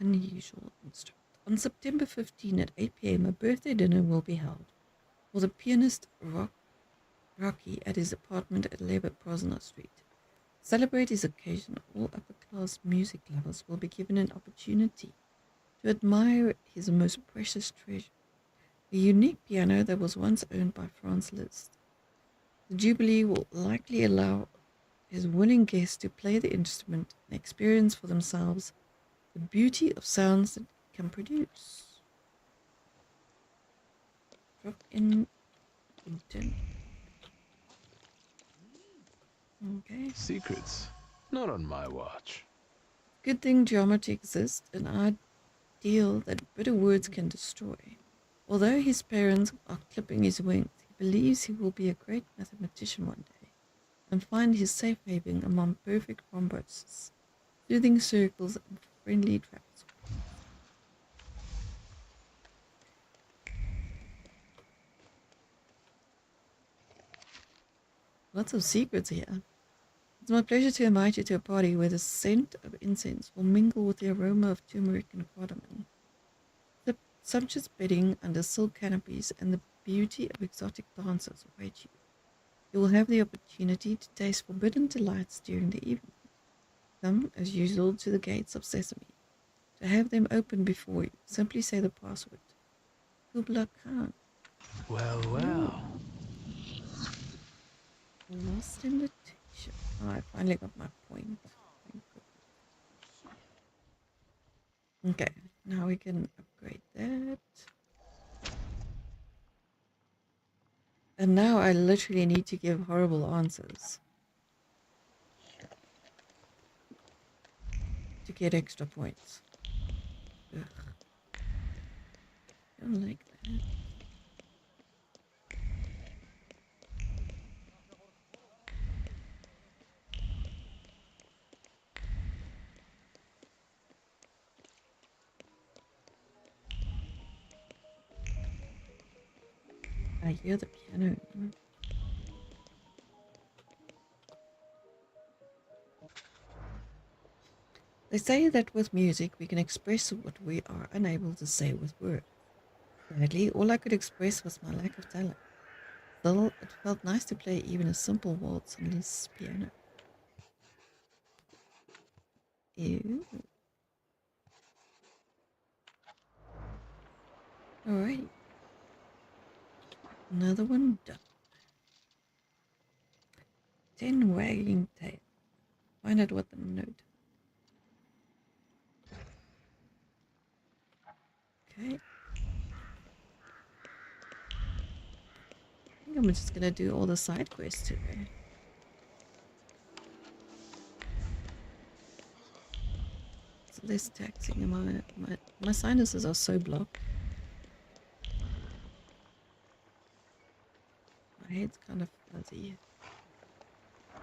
Unusual instrument. On September 15 at 8 p.m. a birthday dinner will be held for the pianist Rocky at his apartment at Lever Prosner Street. Celebrate his occasion. All upper-class music lovers will be given an opportunity to admire his most precious treasure, a unique piano that was once owned by Franz Liszt. The Jubilee will likely allow his willing guests to play the instrument and experience for themselves the beauty of sounds that it can produce. Drop in content. Okay. Secrets? Not on my watch. Good thing geometry exists, an ideal that bitter words can destroy. Although his parents are clipping his wings, he believes he will be a great mathematician one day and find his safe haven among perfect rhomboses, soothing circles, and friendly traps. Lots of secrets here. It's my pleasure to invite you to a party where the scent of incense will mingle with the aroma of turmeric and cardamom. The sumptuous bedding under silk canopies and the beauty of exotic dancers await you. You will have the opportunity to taste forbidden delights during the evening. Come, as usual, to the gates of Sesame. To have them open before you, simply say the password. Kubla Khan. Well, well. Lost invitation. Oh, I finally got my point. Thank goodness. Okay, now we can upgrade that. And now I literally need to give horrible answers to get extra points. Ugh. Don't like that. I hear the piano. They say that with music we can express what we are unable to say with words. Sadly, all I could express was my lack of talent. Still, it felt nice to play even a simple waltz on Liszt's piano. Ew. Alright. Another one done. 10 wagging tail. Find out what the note. Okay. I think I'm just gonna do all the side quests today. It's less taxing. My sinuses are so blocked. My head's kind of fuzzy. I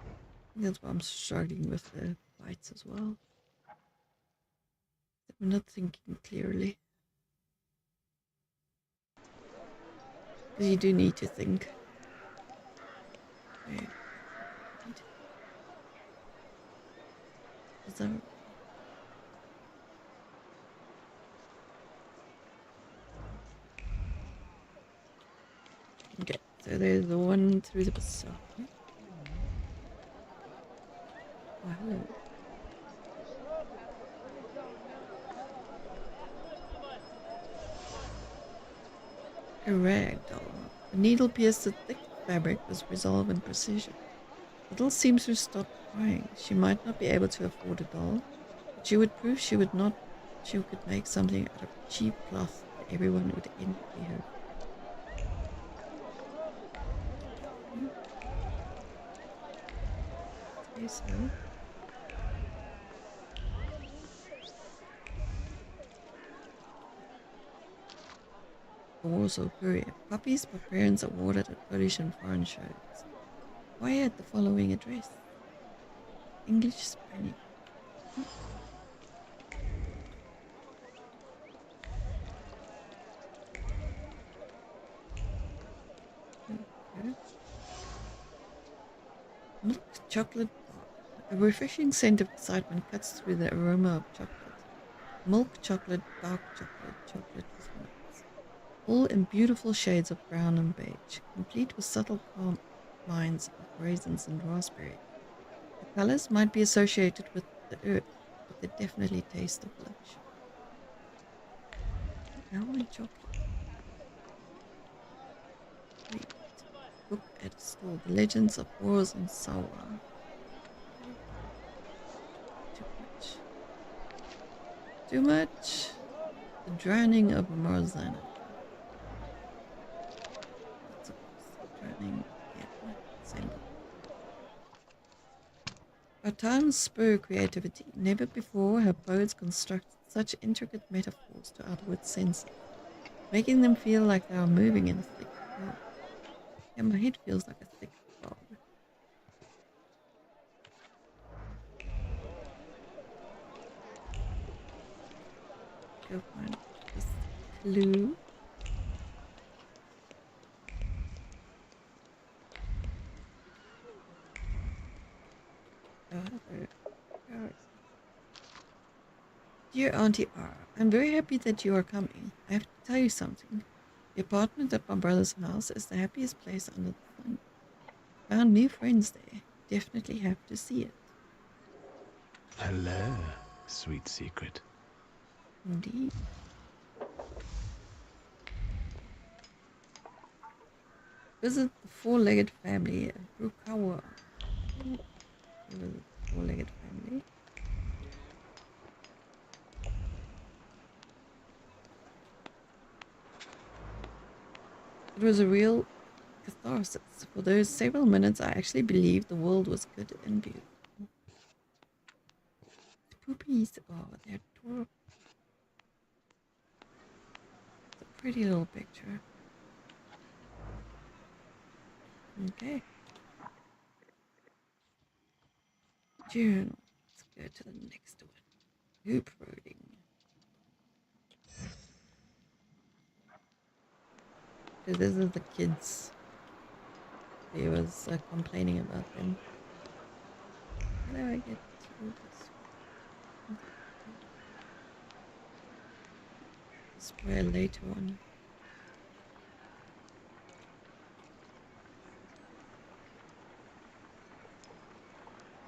think that's why I'm struggling with the bites as well. I'm not thinking clearly. Because you do need to think. Okay. Is that... Okay, so there's the one through the bazaar. Oh, hello. A rag doll. The needle pierced the thick fabric with resolve and precision. Little seems to stop crying. She might not be able to afford a doll, but she would prove she could make something out of cheap cloth that everyone would envy her. Okay, so. The Warsaw Courier. Puppies by parents awarded at Polish and foreign shows. Why at the following address? English Spanish. Okay. Milk chocolate bar. A refreshing scent of excitement cuts through the aroma of chocolate. Milk chocolate, dark chocolate, chocolate with nuts. All in beautiful shades of brown and beige, complete with subtle calm lines of raisins and raspberry. The colors might be associated with the earth, but they definitely taste of luxury. Almond chocolate. Read. Book at a store. The Legends of Warsaw and Sawa. Too much. Too much. The Drowning of Marzana. That's a drowning. Yeah, same book. Our times spur creativity. Never before have poets constructed such intricate metaphors to outward senses, making them feel like they are moving in a thick fog. Yeah, my head feels like a thick fog. Go find this clue. Dear Auntie R, I'm very happy that you are coming. I have to tell you something. The apartment at my brother's house is the happiest place under the sun. Found new friends there. Definitely have to see it. Hello, sweet secret. Indeed. Visit the four-legged family at Brukawa. Visit the four-legged family. It was a real catharsis. For those several minutes, I actually believed the world was good and beautiful. The poopies, oh, they're adorable. It's a pretty little picture. Okay. Journal. Let's go to the next one. Hoop roading. So this is the kids. He was complaining about them. How do I get to this? This way later on.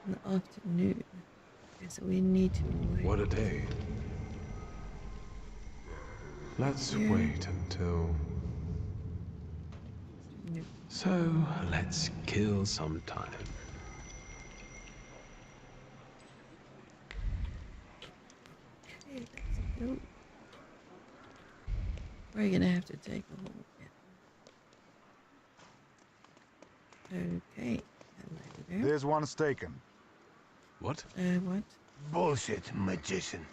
In the afternoon. Okay, so we need to wait. What a day. Let's wait until... So, let's kill some time. Okay, let's go. We're gonna have to take a whole bit. Okay. Hello there. There's one taken. What? What? Bullshit, magician.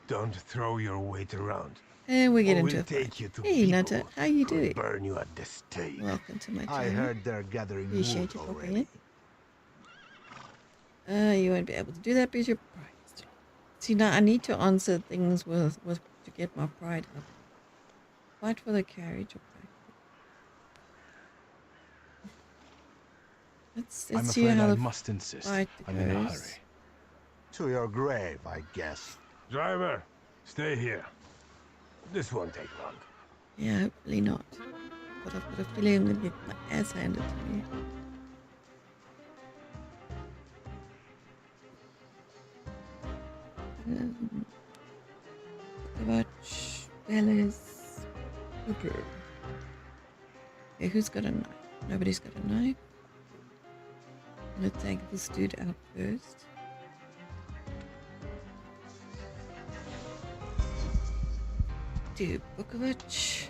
Don't throw your weight around. And we get Or into we'll a take fight. you to Hey, people Nata, how you who'll doing? burn you at the stake. Welcome to my channel. I heard they're gathering Appreciate wood you popping already. in. You won't be able to do that because you're prized. See, now I need to answer things with to get my pride up. Fight for the carriage or fight for... Let's I'm see afraid how I the must insist. fight I'm in a goes. hurry. To your grave, I guess. Driver, stay here. This won't take long. Yeah, hopefully not. But I've got a feeling I'm going to get my ass handed to me. Watch Bellis Cooper. Okay, who's got a knife? Nobody's got a knife. I'm gonna take this dude out first. To Bukovic.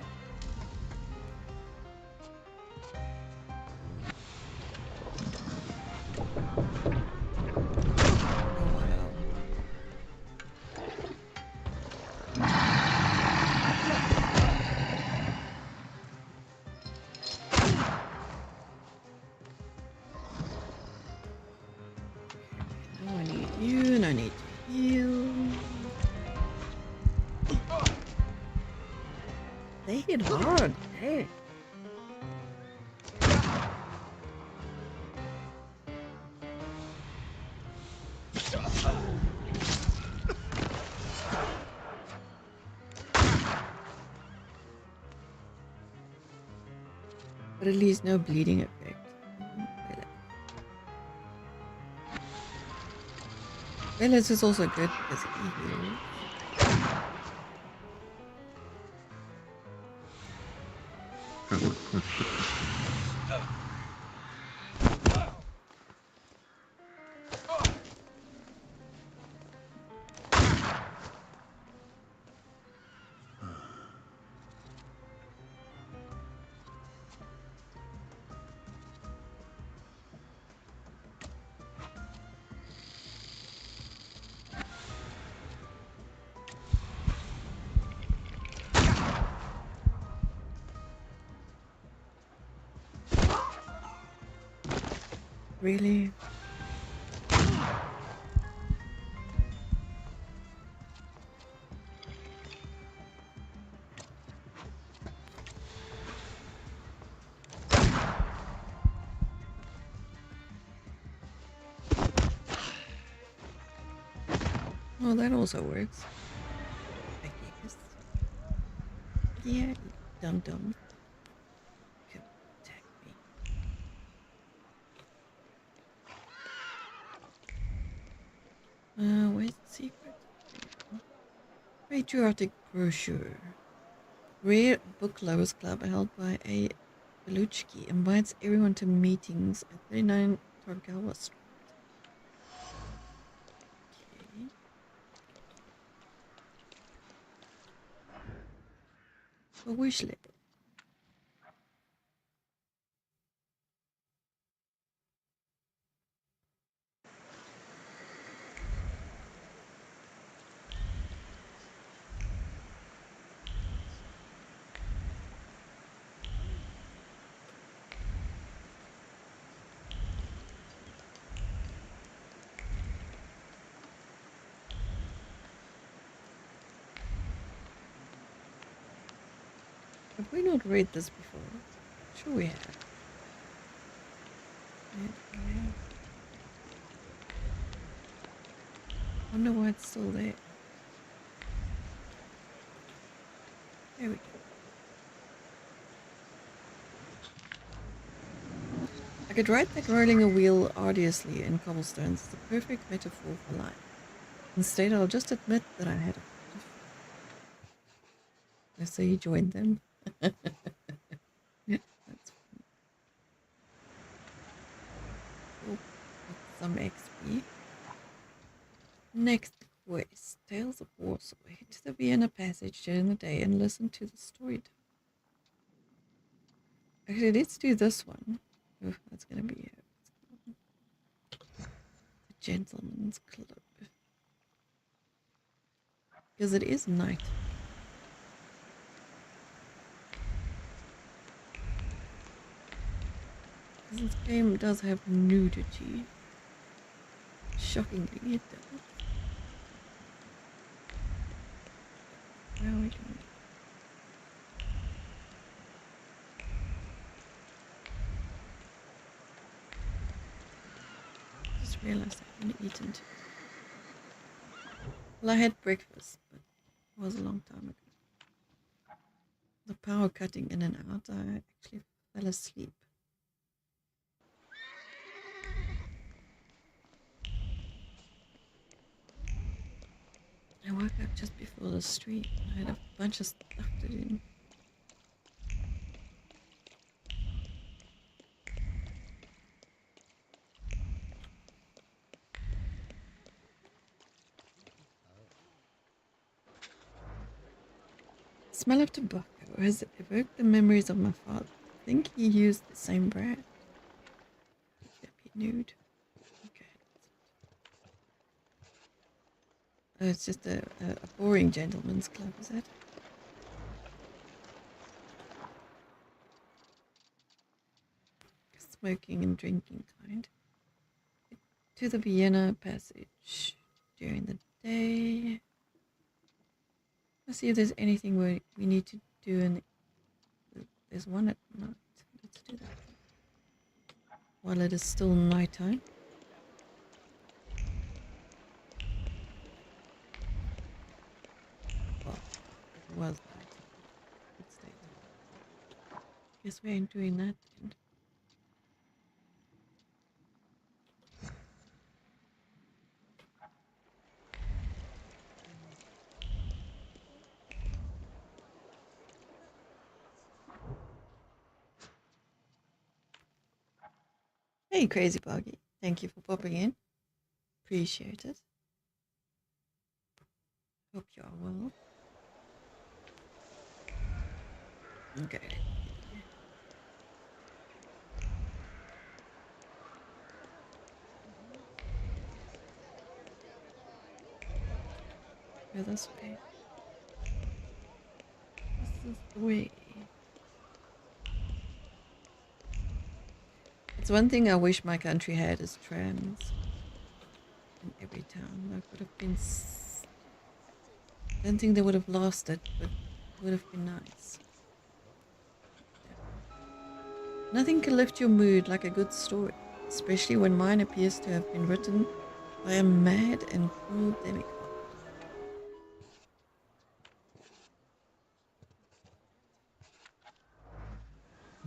They hit hard. Hey. But at least no bleeding effect. Velas is also good because he heals. Really? Oh, that also works. I guess. Yeah, you dum-dum. Come attack me. Where's the secret? Patriotic brochure. Rare book lovers club held by a Beluchki invites everyone to meetings at 39 Targawa Street. Okay. A wish list. Have we not read this before? Sure we have. Yeah. I wonder why it's still there. There we go. I could write that rolling a wheel arduously in cobblestones is the perfect metaphor for life. Instead, I'll just admit that I had a so you joined them. Yeah, that's fun. Cool. That's some XP. Next quest, Tales of Warsaw. Head to the Vienna passage during the day and listen to the story. Actually, let's do this one. Oh, that's gonna be the Gentleman's Club. Because it is night. This game does have nudity. Shockingly, it does. Where are we going? Just realized I haven't eaten today. Well, I had breakfast, but it was a long time ago. The power cutting in and out, I actually fell asleep. I woke up just before the stream. I had a bunch of stuff to do. Smell of tobacco has evoked the memories of my father. I think he used the same brand. That'd be nude. Okay. Oh, it's just a boring gentleman's club, is that? Smoking and drinking kind. To the Vienna passage during the day. Let's see if there's anything we need to do in. There's one at night. Let's do that. While it is still nighttime. Well, it was nighttime. It's daytime. Guess we ain't doing that then. Hey, Crazy Boggy. Thank you for popping in. Appreciate it. Hope you are well. Okay. Go this way. This is the way. It's one thing I wish my country had is trams in every town. That would have been. I don't think they would have lasted, but it would have been nice. Nothing can lift your mood like a good story, especially when mine appears to have been written by a mad and cruel demigod.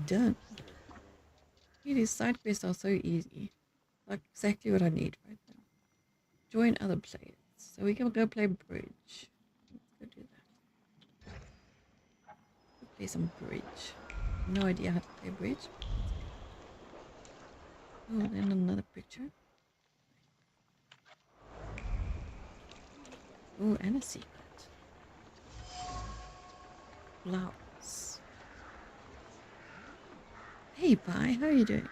Done. These side quests are so easy. Like exactly what I need right now. Join other players. So we can go play bridge. Let's go do that. Let's play some bridge. No idea how to play bridge. Oh, then another picture. Oh, and a secret. Flowers. Hey, Pi, how are you doing?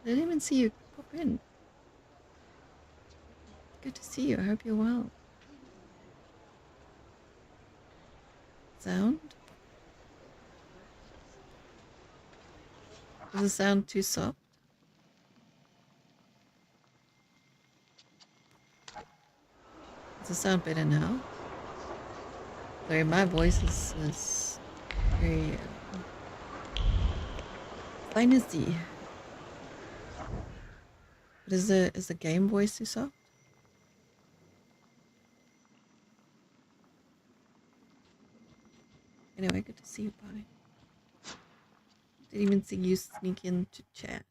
I didn't even see you pop in. Good to see you. I hope you're well. Sound? Does it sound too soft? Does it sound better now? Sorry, my voice is very fancy. But is the game voice too soft? Anyway, good to see you, bye. Didn't even see you sneak into chat.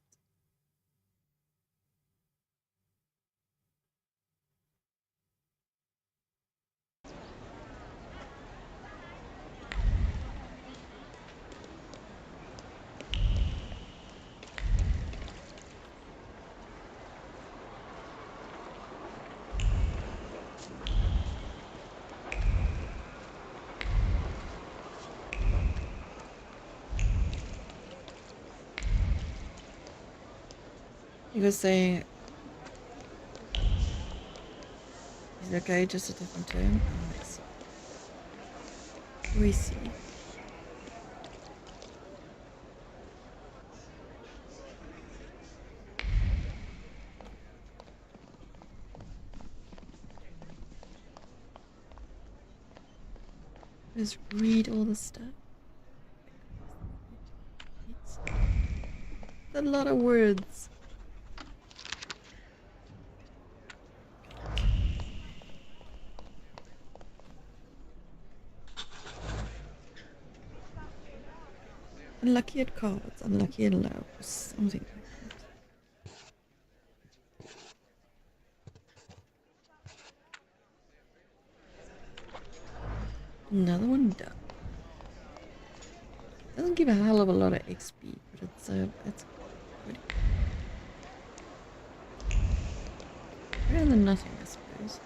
He was saying, is it okay, just a different term? Oh, I see. We see. Just read all the stuff. It's a lot of words. Unlucky at cards, unlucky at love, something like that. Another one done. Doesn't give a hell of a lot of XP, but it's pretty. Better than nothing, I suppose.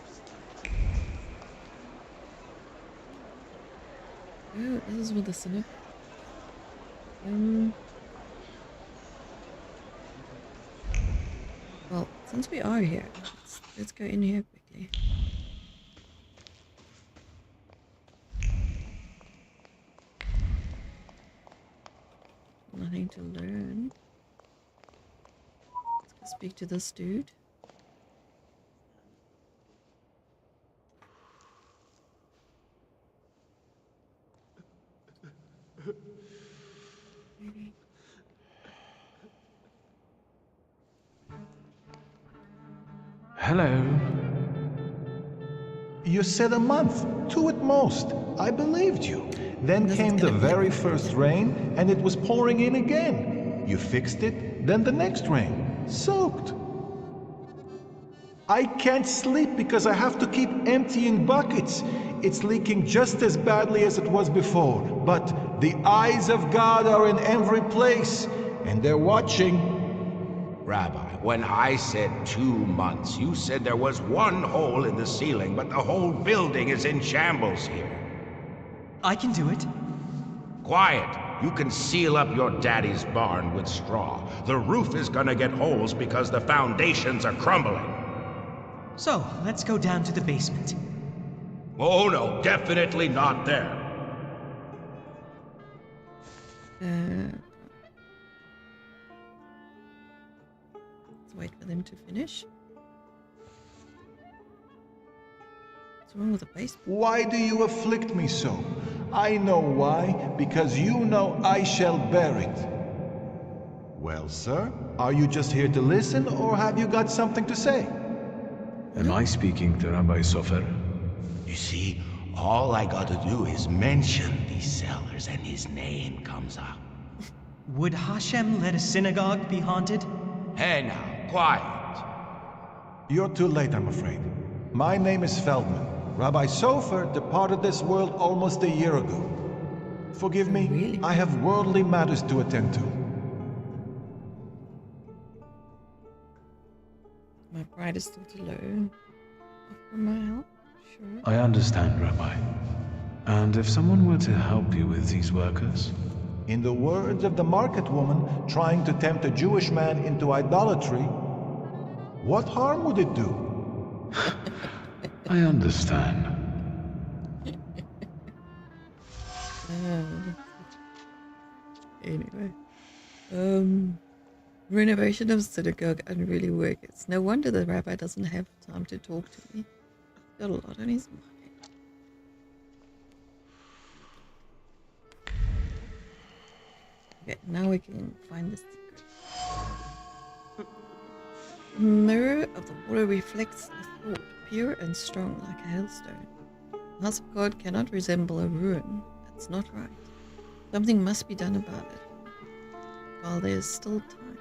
Oh, this is with the cynic. Well, since we are here, let's go in here quickly. Nothing to learn. Let's go speak to this dude. Maybe. Hello. You said a month, 2 at most. I believed you. Then came the very first rain, and it was pouring in again. You fixed it, then the next rain. Soaked. I can't sleep because I have to keep emptying buckets. It's leaking just as badly as it was before. But the eyes of God are in every place. and they're watching. Rabbi, when I said 2 months, you said there was one hole in the ceiling, but the whole building is in shambles here. I can do it. Quiet! You can seal up your daddy's barn with straw. The roof is gonna get holes because the foundations are crumbling. So, let's go down to the basement. Oh no, definitely not there. Let's wait for them to finish. What's wrong with the basement? Why do you afflict me so? I know why, because you know I shall bear it. Well, sir, are you just here to listen, or have you got something to say? Am I speaking to Rabbi Sofer? You see, all I gotta do is mention these cellars and his name comes up. Would Hashem let a synagogue be haunted? Hey now, quiet. You're too late, I'm afraid. My name is Feldman. Rabbi Sofer departed this world almost a year ago. Forgive me, Really? I have worldly matters to attend to. My pride is still too low. Offer my help? Sure. I understand, Rabbi. And if someone were to help you with these workers? In the words of the market woman trying to tempt a Jewish man into idolatry, what harm would it do? I understand. Anyway. Renovation of synagogue and really work. It's no wonder the rabbi doesn't have time to talk to me. He's got a lot on his mind. Okay, now we can find the secret. The mirror of the water reflects a thought, pure and strong like a hailstone. The house of God cannot resemble a ruin. That's not right. Something must be done about it while there is still time.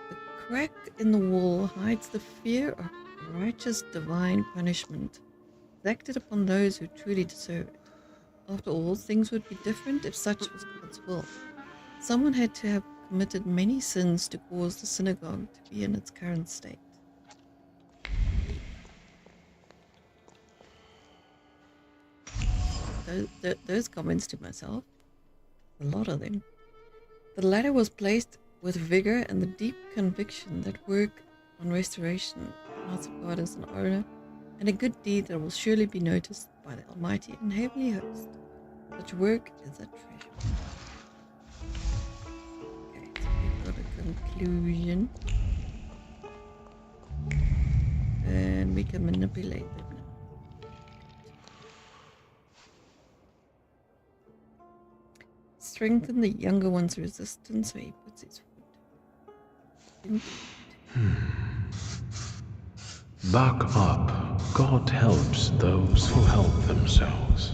The crack in the wall hides the fear of righteous divine punishment exacted upon those who truly deserve it. After all, things would be different if such was God's will. Someone had to have committed many sins to cause the synagogue to be in its current state. Those comments to myself, a lot of them. The latter was placed with vigor and the deep conviction that work on restoration, the house of God is an honor and a good deed that will surely be noticed by the Almighty and Heavenly Host. Such work is a treasure. Okay, so we've got a conclusion. And we can manipulate it now. Strengthen the younger one's resistance so he puts his foot. Back up. God helps those who help themselves.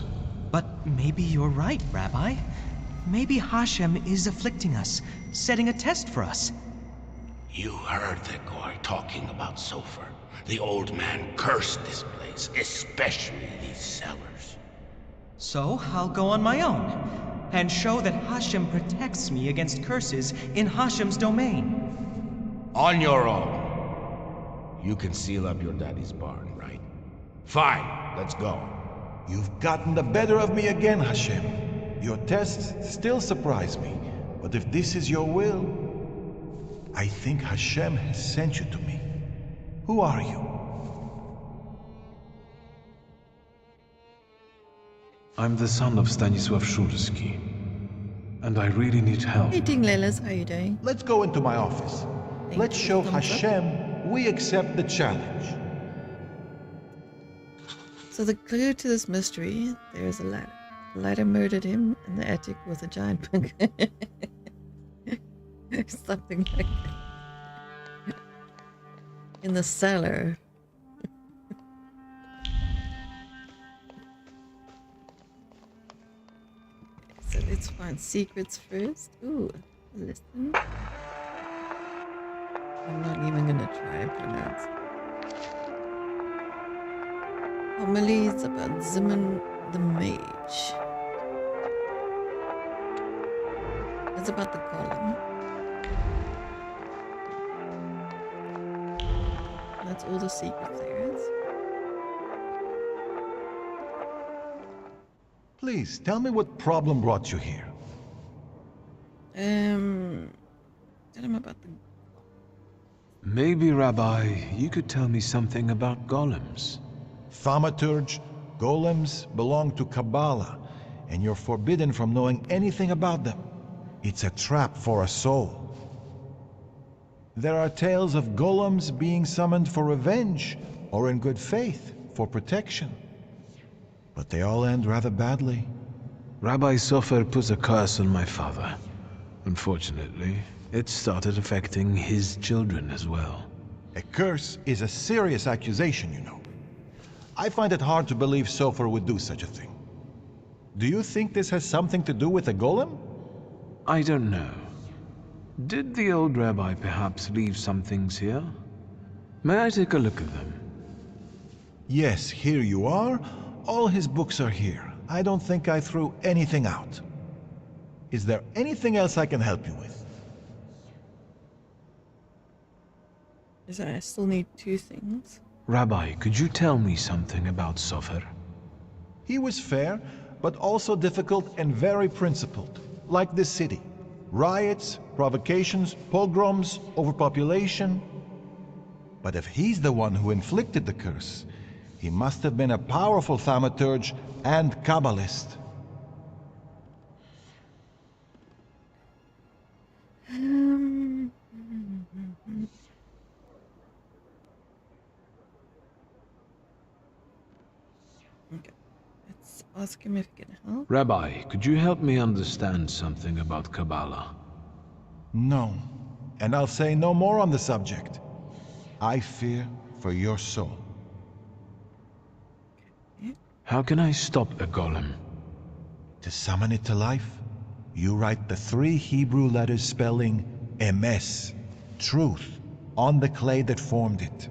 But maybe you're right, Rabbi. Maybe Hashem is afflicting us, setting a test for us. You heard the guy talking about Sofer. The old man cursed this place, especially these cellars. So I'll go on my own and show that Hashem protects me against curses in Hashem's domain. On your own. You can seal up your daddy's barn, right? Fine, let's go. You've gotten the better of me again, Hashem. Your tests still surprise me, but if this is your will, I think Hashem has sent you to me. Who are you? I'm the son of Stanisław Szulski, and I really need help. Hey Dinglelas, how you doing? Let's go into my office. Let's show Hashem we accept the challenge. So the clue to this mystery, there is a ladder. The ladder murdered him in the attic with a giant bug. Something like that. In the cellar. So let's find secrets first. Ooh, listen. I'm not even gonna try and pronounce it. Homilies about Zimun the Mage. That's about the golem. That's all the secrets there is. Please, tell me what problem brought you here. Tell him about the... Maybe, Rabbi, you could tell me something about golems. Thaumaturge, golems belong to Kabbalah, and you're forbidden from knowing anything about them. It's a trap for a soul. There are tales of golems being summoned for revenge, or in good faith, for protection. But they all end rather badly. Rabbi Sofer put a curse on my father. Unfortunately, it started affecting his children as well. A curse is a serious accusation, you know. I find it hard to believe Sofer would do such a thing. Do you think this has something to do with a golem? I don't know. Did the old rabbi perhaps leave some things here? May I take a look at them? Yes, here you are. All his books are here. I don't think I threw anything out. Is there anything else I can help you with? I still need two things. Rabbi, could you tell me something about Sofer? He was fair, but also difficult and very principled, like this city. Riots, provocations, pogroms, overpopulation. But if he's the one who inflicted the curse, he must have been a powerful thaumaturge and Kabbalist. Okay, let's ask him if he can help. Rabbi, could you help me understand something about Kabbalah? No, and I'll say no more on the subject. I fear for your soul. How can I stop a golem? To summon it to life, you write the 3 Hebrew letters spelling emes, truth, on the clay that formed it.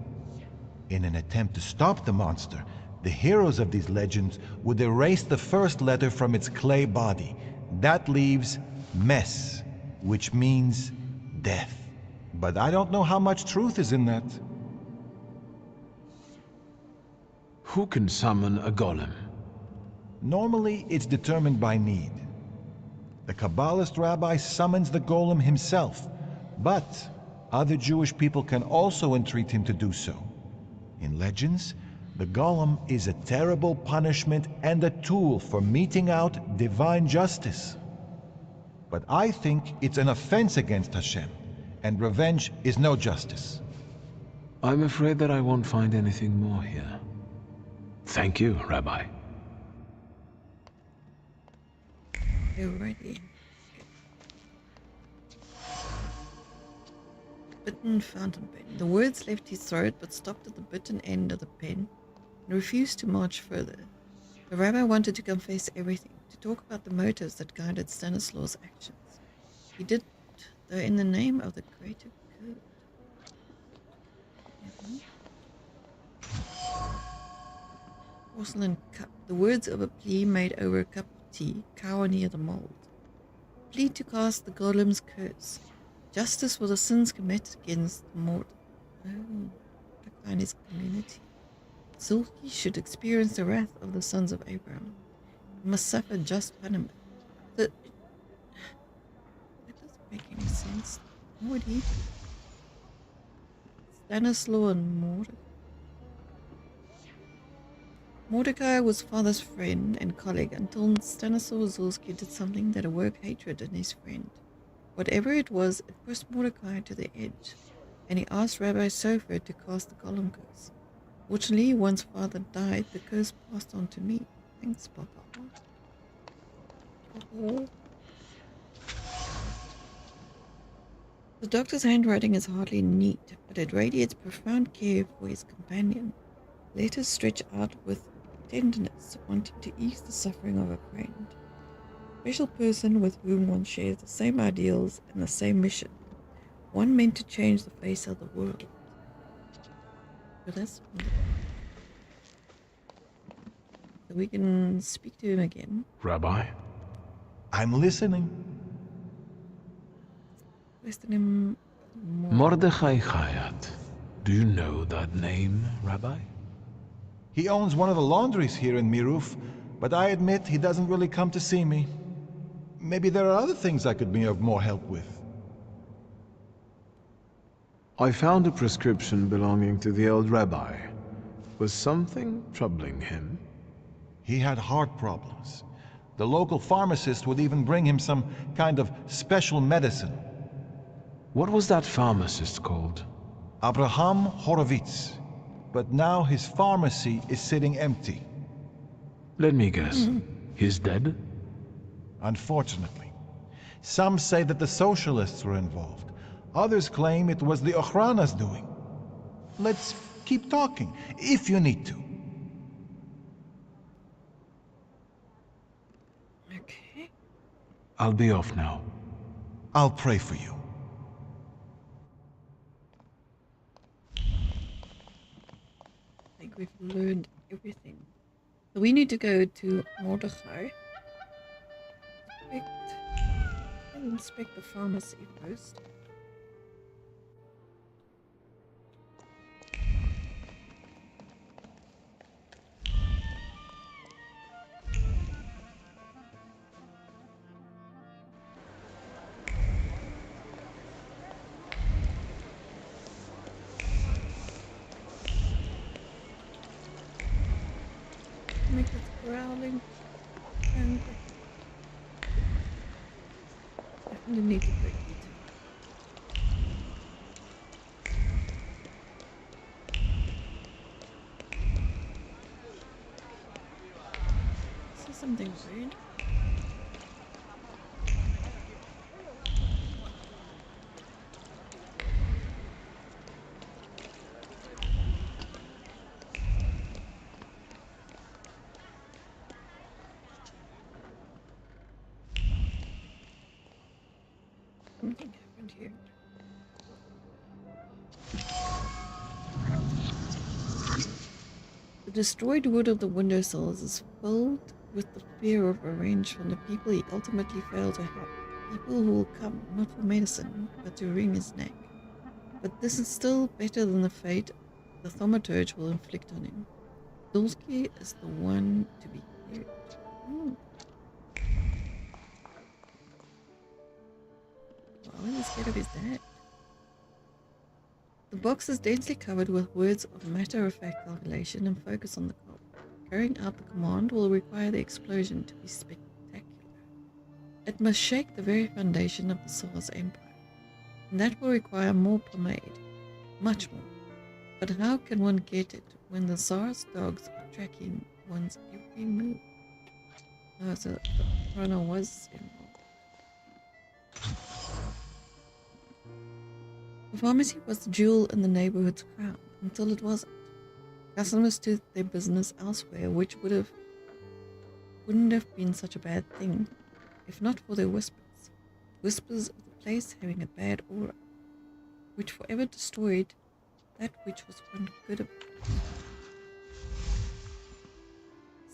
In an attempt to stop the monster, the heroes of these legends would erase the first letter from its clay body. That leaves mes, which means death. But I don't know how much truth is in that. Who can summon a golem? Normally, it's determined by need. The Kabbalist rabbi summons the golem himself, but other Jewish people can also entreat him to do so. In legends, the golem is a terrible punishment and a tool for meting out divine justice. But I think it's an offense against Hashem, and revenge is no justice. I'm afraid that I won't find anything more here. Thank you, Rabbi. Alrighty. Bitten fountain pen. The words left his throat but stopped at the bitten end of the pen and refused to march further. The rabbi wanted to confess everything, to talk about the motives that guided Stanislaus' actions. He did, though in the name of the greater good. Porcelain cup. The words of a plea made over a cup of tea, cower near the mold. Plea to cast the golem's curse. Justice for the sins committed against the mortal. Oh, his community. Zulki should experience the wrath of the sons of Abraham. He must suffer just punishment. That doesn't make any sense. What would he do? Stanislaus and Mordecai. Mordecai was father's friend and colleague until Stanislaus Zulski did something that awoke hatred in his friend. Whatever it was, it pushed Mordecai to the edge, and he asked Rabbi Sofer to cast the golem curse. Fortunately, once father died, the curse passed on to me. Thanks, Papa. Oh. The doctor's handwriting is hardly neat, but it radiates profound care for his companion. Letters stretch out with tenderness, wanting to ease the suffering of a friend. Special person with whom one shares the same ideals and the same mission. One meant to change the face of the world. But that's so we can speak to him again. Rabbi? I'm listening. Question him more. Mordechai Chayat. Do you know that name, Rabbi? He owns one of the laundries here in Miruf, but I admit he doesn't really come to see me. Maybe there are other things I could be of more help with. I found a prescription belonging to the old rabbi. Was something troubling him? He had heart problems. The local pharmacist would even bring him some kind of special medicine. What was that pharmacist called? Abraham Horowitz. But now his pharmacy is sitting empty. Let me guess. He's dead? Unfortunately. Some say that the socialists were involved. Others claim it was the Ochrana's doing. Let's keep talking, if you need to. Okay. I'll be off now. I'll pray for you. I think we've learned everything. So we need to go to Mordechai. Inspect the pharmacy first. Make it growling and definitely need to break it. See something weird? Something happened here. The destroyed wood of the windowsills is filled with the fear of revenge from the people he ultimately failed to help. People who will come, not for medicine, but to wring his neck. But this is still better than the fate the thaumaturge will inflict on him. Dulski is the one to be feared. Well, he's scared of his dad. The box is densely covered with words of matter-of-fact calculation and focus on the goal. Carrying out the command will require the explosion to be spectacular. It must shake the very foundation of the Tsar's empire. And that will require more pomade. Much more. But how can one get it when the Tsar's dogs are tracking one's every move? Oh, so the runner was involved. The pharmacy was the jewel in the neighborhood's crown, until it wasn't. Customers took their business elsewhere, which wouldn't have been such a bad thing, if not for their whispers. Whispers of the place having a bad aura, which forever destroyed that which was one good about it.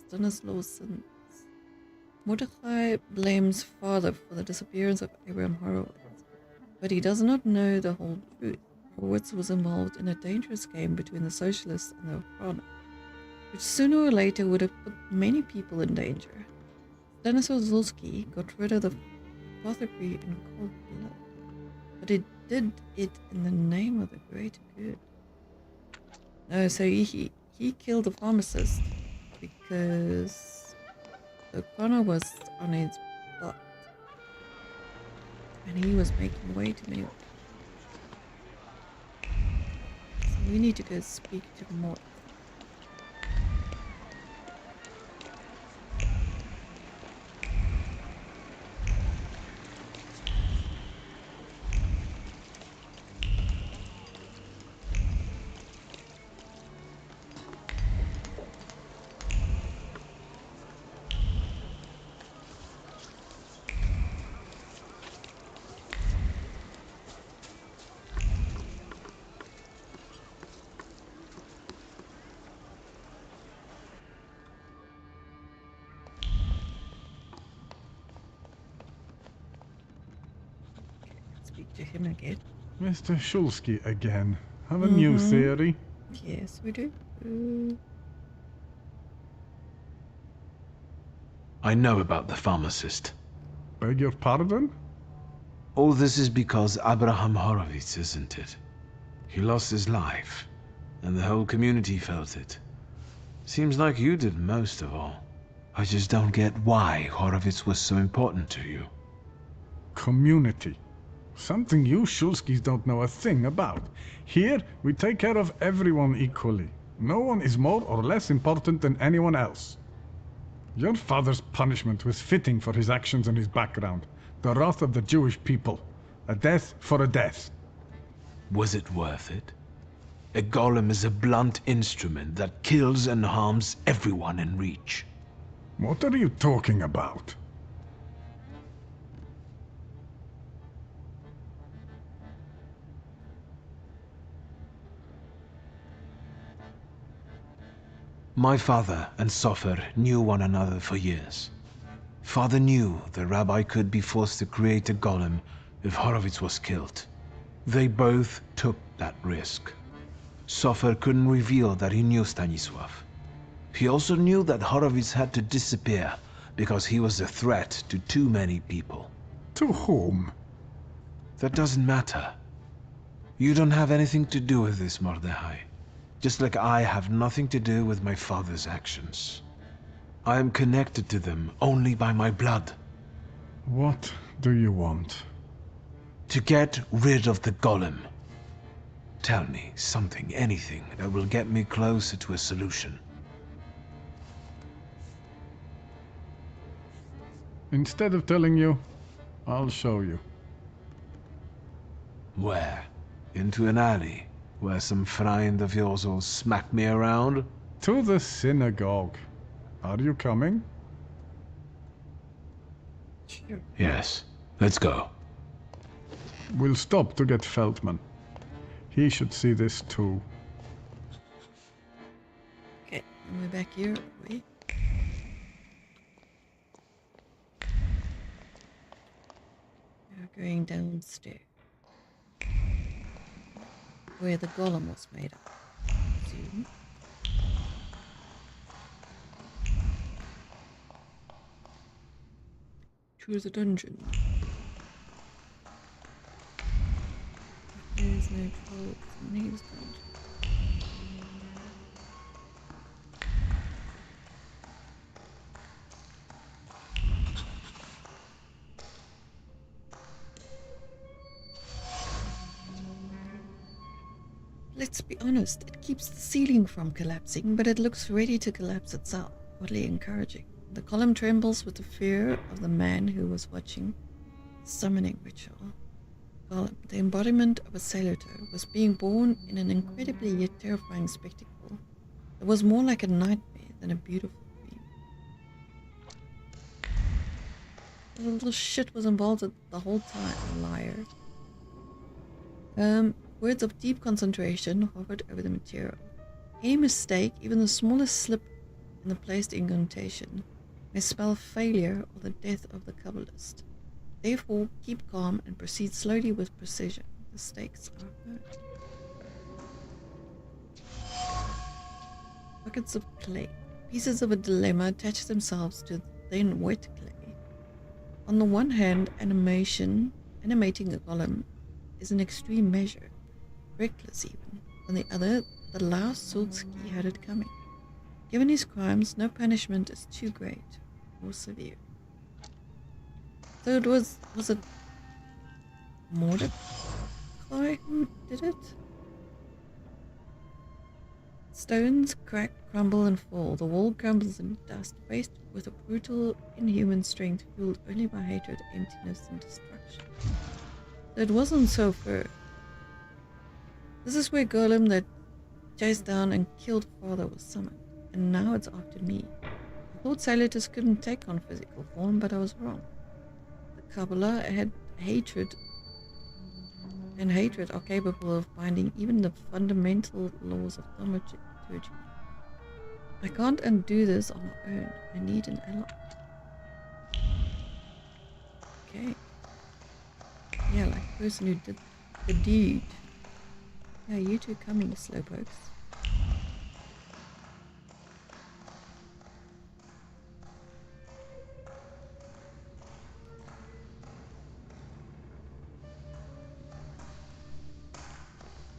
Stanislaw's sins. Mordechai blames father for the disappearance of Abraham Horowitz. But he does not know the whole truth. Horowitz was involved in a dangerous game between the socialists and the Ochrana, which sooner or later would have put many people in danger. Stanislaw Zulski got rid of the apothecary in cold blood, but he did it in the name of the greater good. No, so he killed the pharmacist because the Ochrana was on his butt. And he was making way too many. So we need to go speak to more. speak to him again. Mr. Shulsky again. Have a new theory? Yes, we do. I know about the pharmacist. Beg your pardon? All this is because Abraham Horowitz, isn't it? He lost his life, and the whole community felt it. Seems like you did most of all. I just don't get why Horowitz was so important to you. Community. Something you Shulskis don't know a thing about. Here, we take care of everyone equally. No one is more or less important than anyone else. Your father's punishment was fitting for his actions and his background. The wrath of the Jewish people. A death for a death. Was it worth it? A golem is a blunt instrument that kills and harms everyone in reach. What are you talking about? My father and Sofer knew one another for years. Father knew the rabbi could be forced to create a golem if Horowitz was killed. They both took that risk. Sofer couldn't reveal that he knew Stanisław. He also knew that Horowitz had to disappear because he was a threat to too many people. To whom? That doesn't matter. You don't have anything to do with this, Mordechai. Just like I have nothing to do with my father's actions. I am connected to them only by my blood. What do you want? To get rid of the golem. Tell me something, anything, that will get me closer to a solution. Instead of telling you, I'll show you. Where? Into an alley, where some friend of yours will smack me around? To the synagogue. Are you coming? Sure. Yes. Let's go. We'll stop to get Feldman. He should see this too. Okay, and we're back here, are we? We're going downstairs. Where the golem was made up. See? To the dungeon. There's no trouble in these dungeons. Let's be honest, it keeps the ceiling from collapsing, but it looks ready to collapse itself. Oddly encouraging. The column trembles with the fear of the man who was watching the summoning ritual. Golem, the embodiment of a salutor, was being born in an incredibly yet terrifying spectacle. It was more like a nightmare than a beautiful dream. The little shit was involved the whole time, a liar. Words of deep concentration hovered over the material. Any mistake, even the smallest slip in the placed incantation, may spell failure or the death of the Kabbalist. Therefore, keep calm and proceed slowly with precision. The stakes are high. Buckets of clay. Pieces of a dilemma attach themselves to then wet clay. On the one hand, animating a golem is an extreme measure. Reckless even. On the other, the last Sultsky had it coming. Given his crimes, no punishment is too great or severe. So it was it Mordecai who did it? Stones crack, crumble and fall. The wall crumbles in dust, faced with a brutal, inhuman strength fueled only by hatred, emptiness and destruction. So it wasn't so fair. This is where Golem that chased down and killed father was summoned, and now it's after me. I thought salutors couldn't take on physical form, but I was wrong. The Kabbalah had hatred, and hatred are capable of binding even the fundamental laws of thaumaturge. I can't undo this on my own. I need an ally. Okay. Yeah, like the person who did the deed. Yeah, you two coming, slowpokes.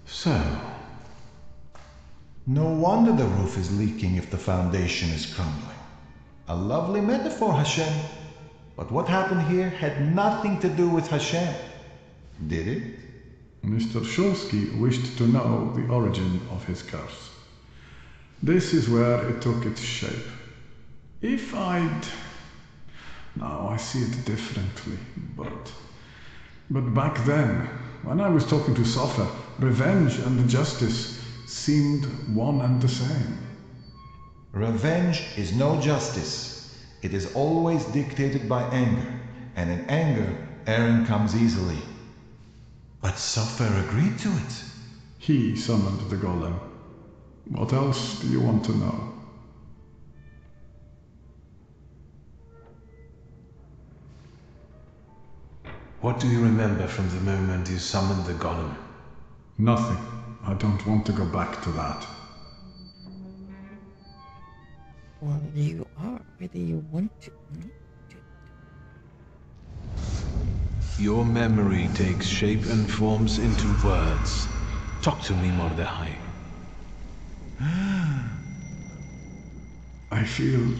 So... No wonder the roof is leaking if the foundation is crumbling. A lovely metaphor, Hashem. But what happened here had nothing to do with Hashem. Did it? Mr. Shulsky wished to know the origin of his curse. This is where it took its shape. If I'd... Now I see it differently, but back then, when I was talking to Sofer, revenge and justice seemed one and the same. Revenge is no justice. It is always dictated by anger, and in anger, erring comes easily. But Sofer agreed to it. He summoned the golem. What else do you want to know? What do you remember from the moment you summoned the golem? Nothing. I don't want to go back to that. Well, you are, whether you want to or not. Your memory takes shape and forms into words. Talk to me, Mordechai. I feel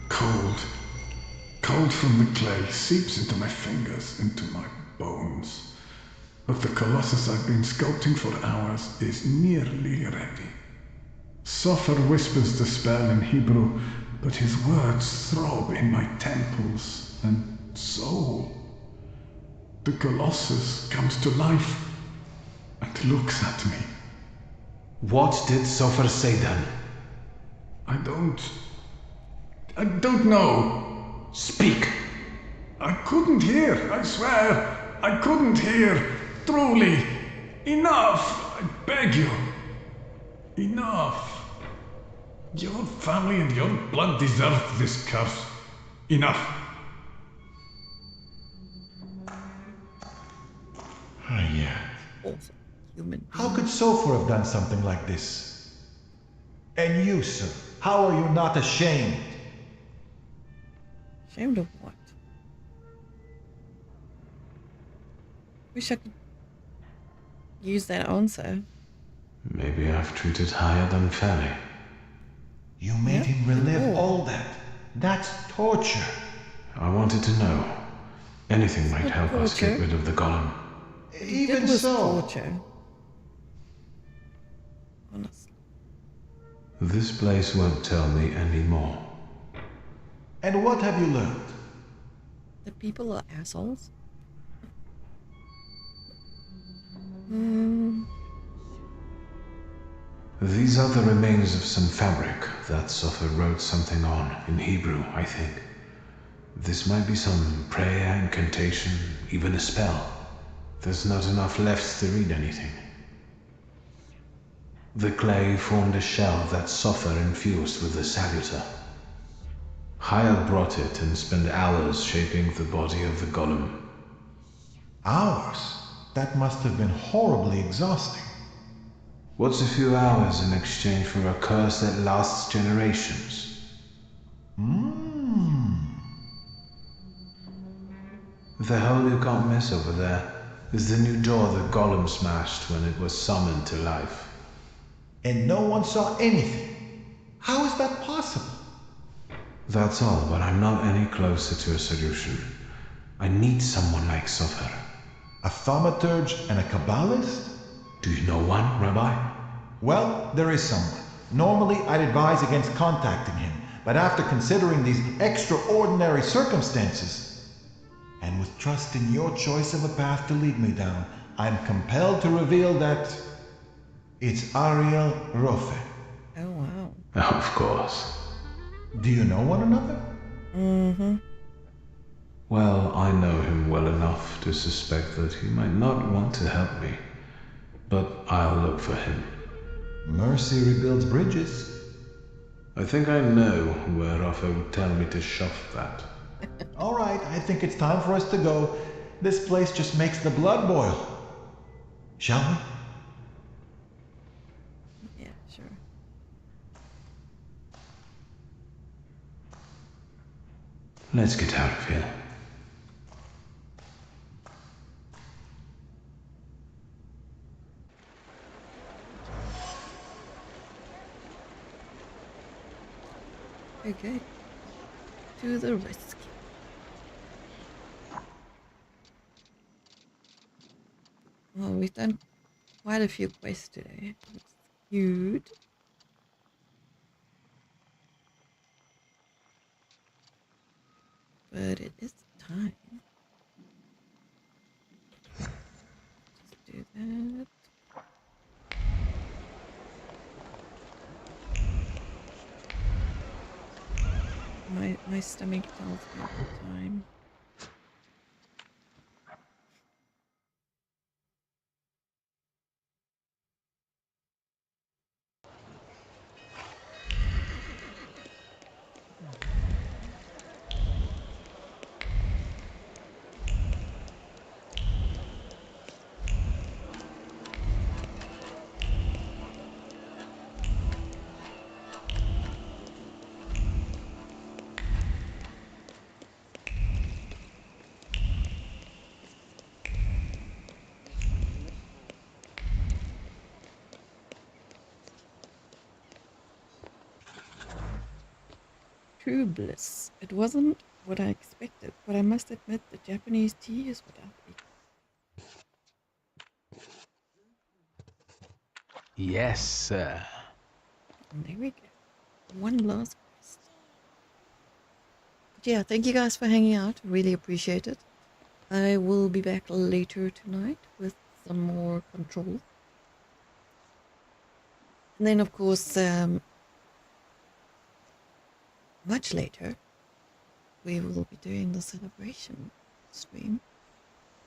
cold. Cold from the clay seeps into my fingers, into my bones. But the colossus I've been sculpting for hours is nearly ready. Sofer whispers the spell in Hebrew, but his words throb in my temples and soul. The colossus comes to life and looks at me. What did Sofer say then? I don't know. Speak! I couldn't hear, I swear. I couldn't hear. Truly. Enough! I beg you. Enough. Your family and your blood deserve this curse. Enough. Yeah. Also, human. How could Sofer have done something like this? And you, sir, how are you not ashamed? Ashamed of what? Wish I could use that answer. Maybe I've treated Hayat unfairly. You made him relive all that. That's torture. I wanted to know. Anything might help us get rid of the golem. Even so. Torture. Honestly. This place won't tell me anymore. And what have you learned? That people are assholes? These are the remains of some fabric that Sofer wrote something on, in Hebrew, I think. This might be some prayer, incantation, even a spell. There's not enough left to read anything. The clay formed a shell that Sofer infused with the salutor. Hayat brought it and spent hours shaping the body of the golem. Hours? That must have been horribly exhausting. What's a few hours in exchange for a curse that lasts generations? The hole you can't miss over there is the new door the golem smashed when it was summoned to life. And no one saw anything. How is that possible? That's all, but I'm not any closer to a solution. I need someone like Sofer. A thaumaturge and a Kabbalist? Do you know one, Rabbi? Well, there is someone. Normally, I'd advise against contacting him, but after considering these extraordinary circumstances, and with trust in your choice of a path to lead me down, I'm compelled to reveal that it's Ariel Rofe. Oh, wow. Of course. Do you know one another? Mm-hmm. Well, I know him well enough to suspect that he might not want to help me. But I'll look for him. Mercy rebuilds bridges. I think I know where Rafa would tell me to shove that. All right, I think it's time for us to go. This place just makes the blood boil. Shall we? Yeah, sure. Let's get out of here. Okay. To the rescue. Well, we've done quite a few quests today. It's cute. But it is time. Just do that. My stomach tells me all the time. True bliss. It wasn't what I expected, but I must admit the Japanese tea is what I'll eat. Yes, sir. And there we go. One last quest. But yeah, thank you guys for hanging out. Really appreciate it. I will be back later tonight with some more Control. And then, of course, much later, we will be doing the celebration stream.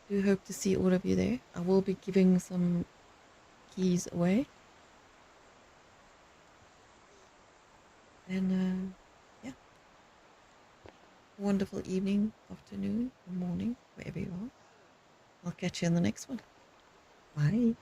Do hope to see all of you there. I will be giving some keys away. And yeah, wonderful evening, afternoon, or morning, wherever you are. I'll catch you in the next one. Bye.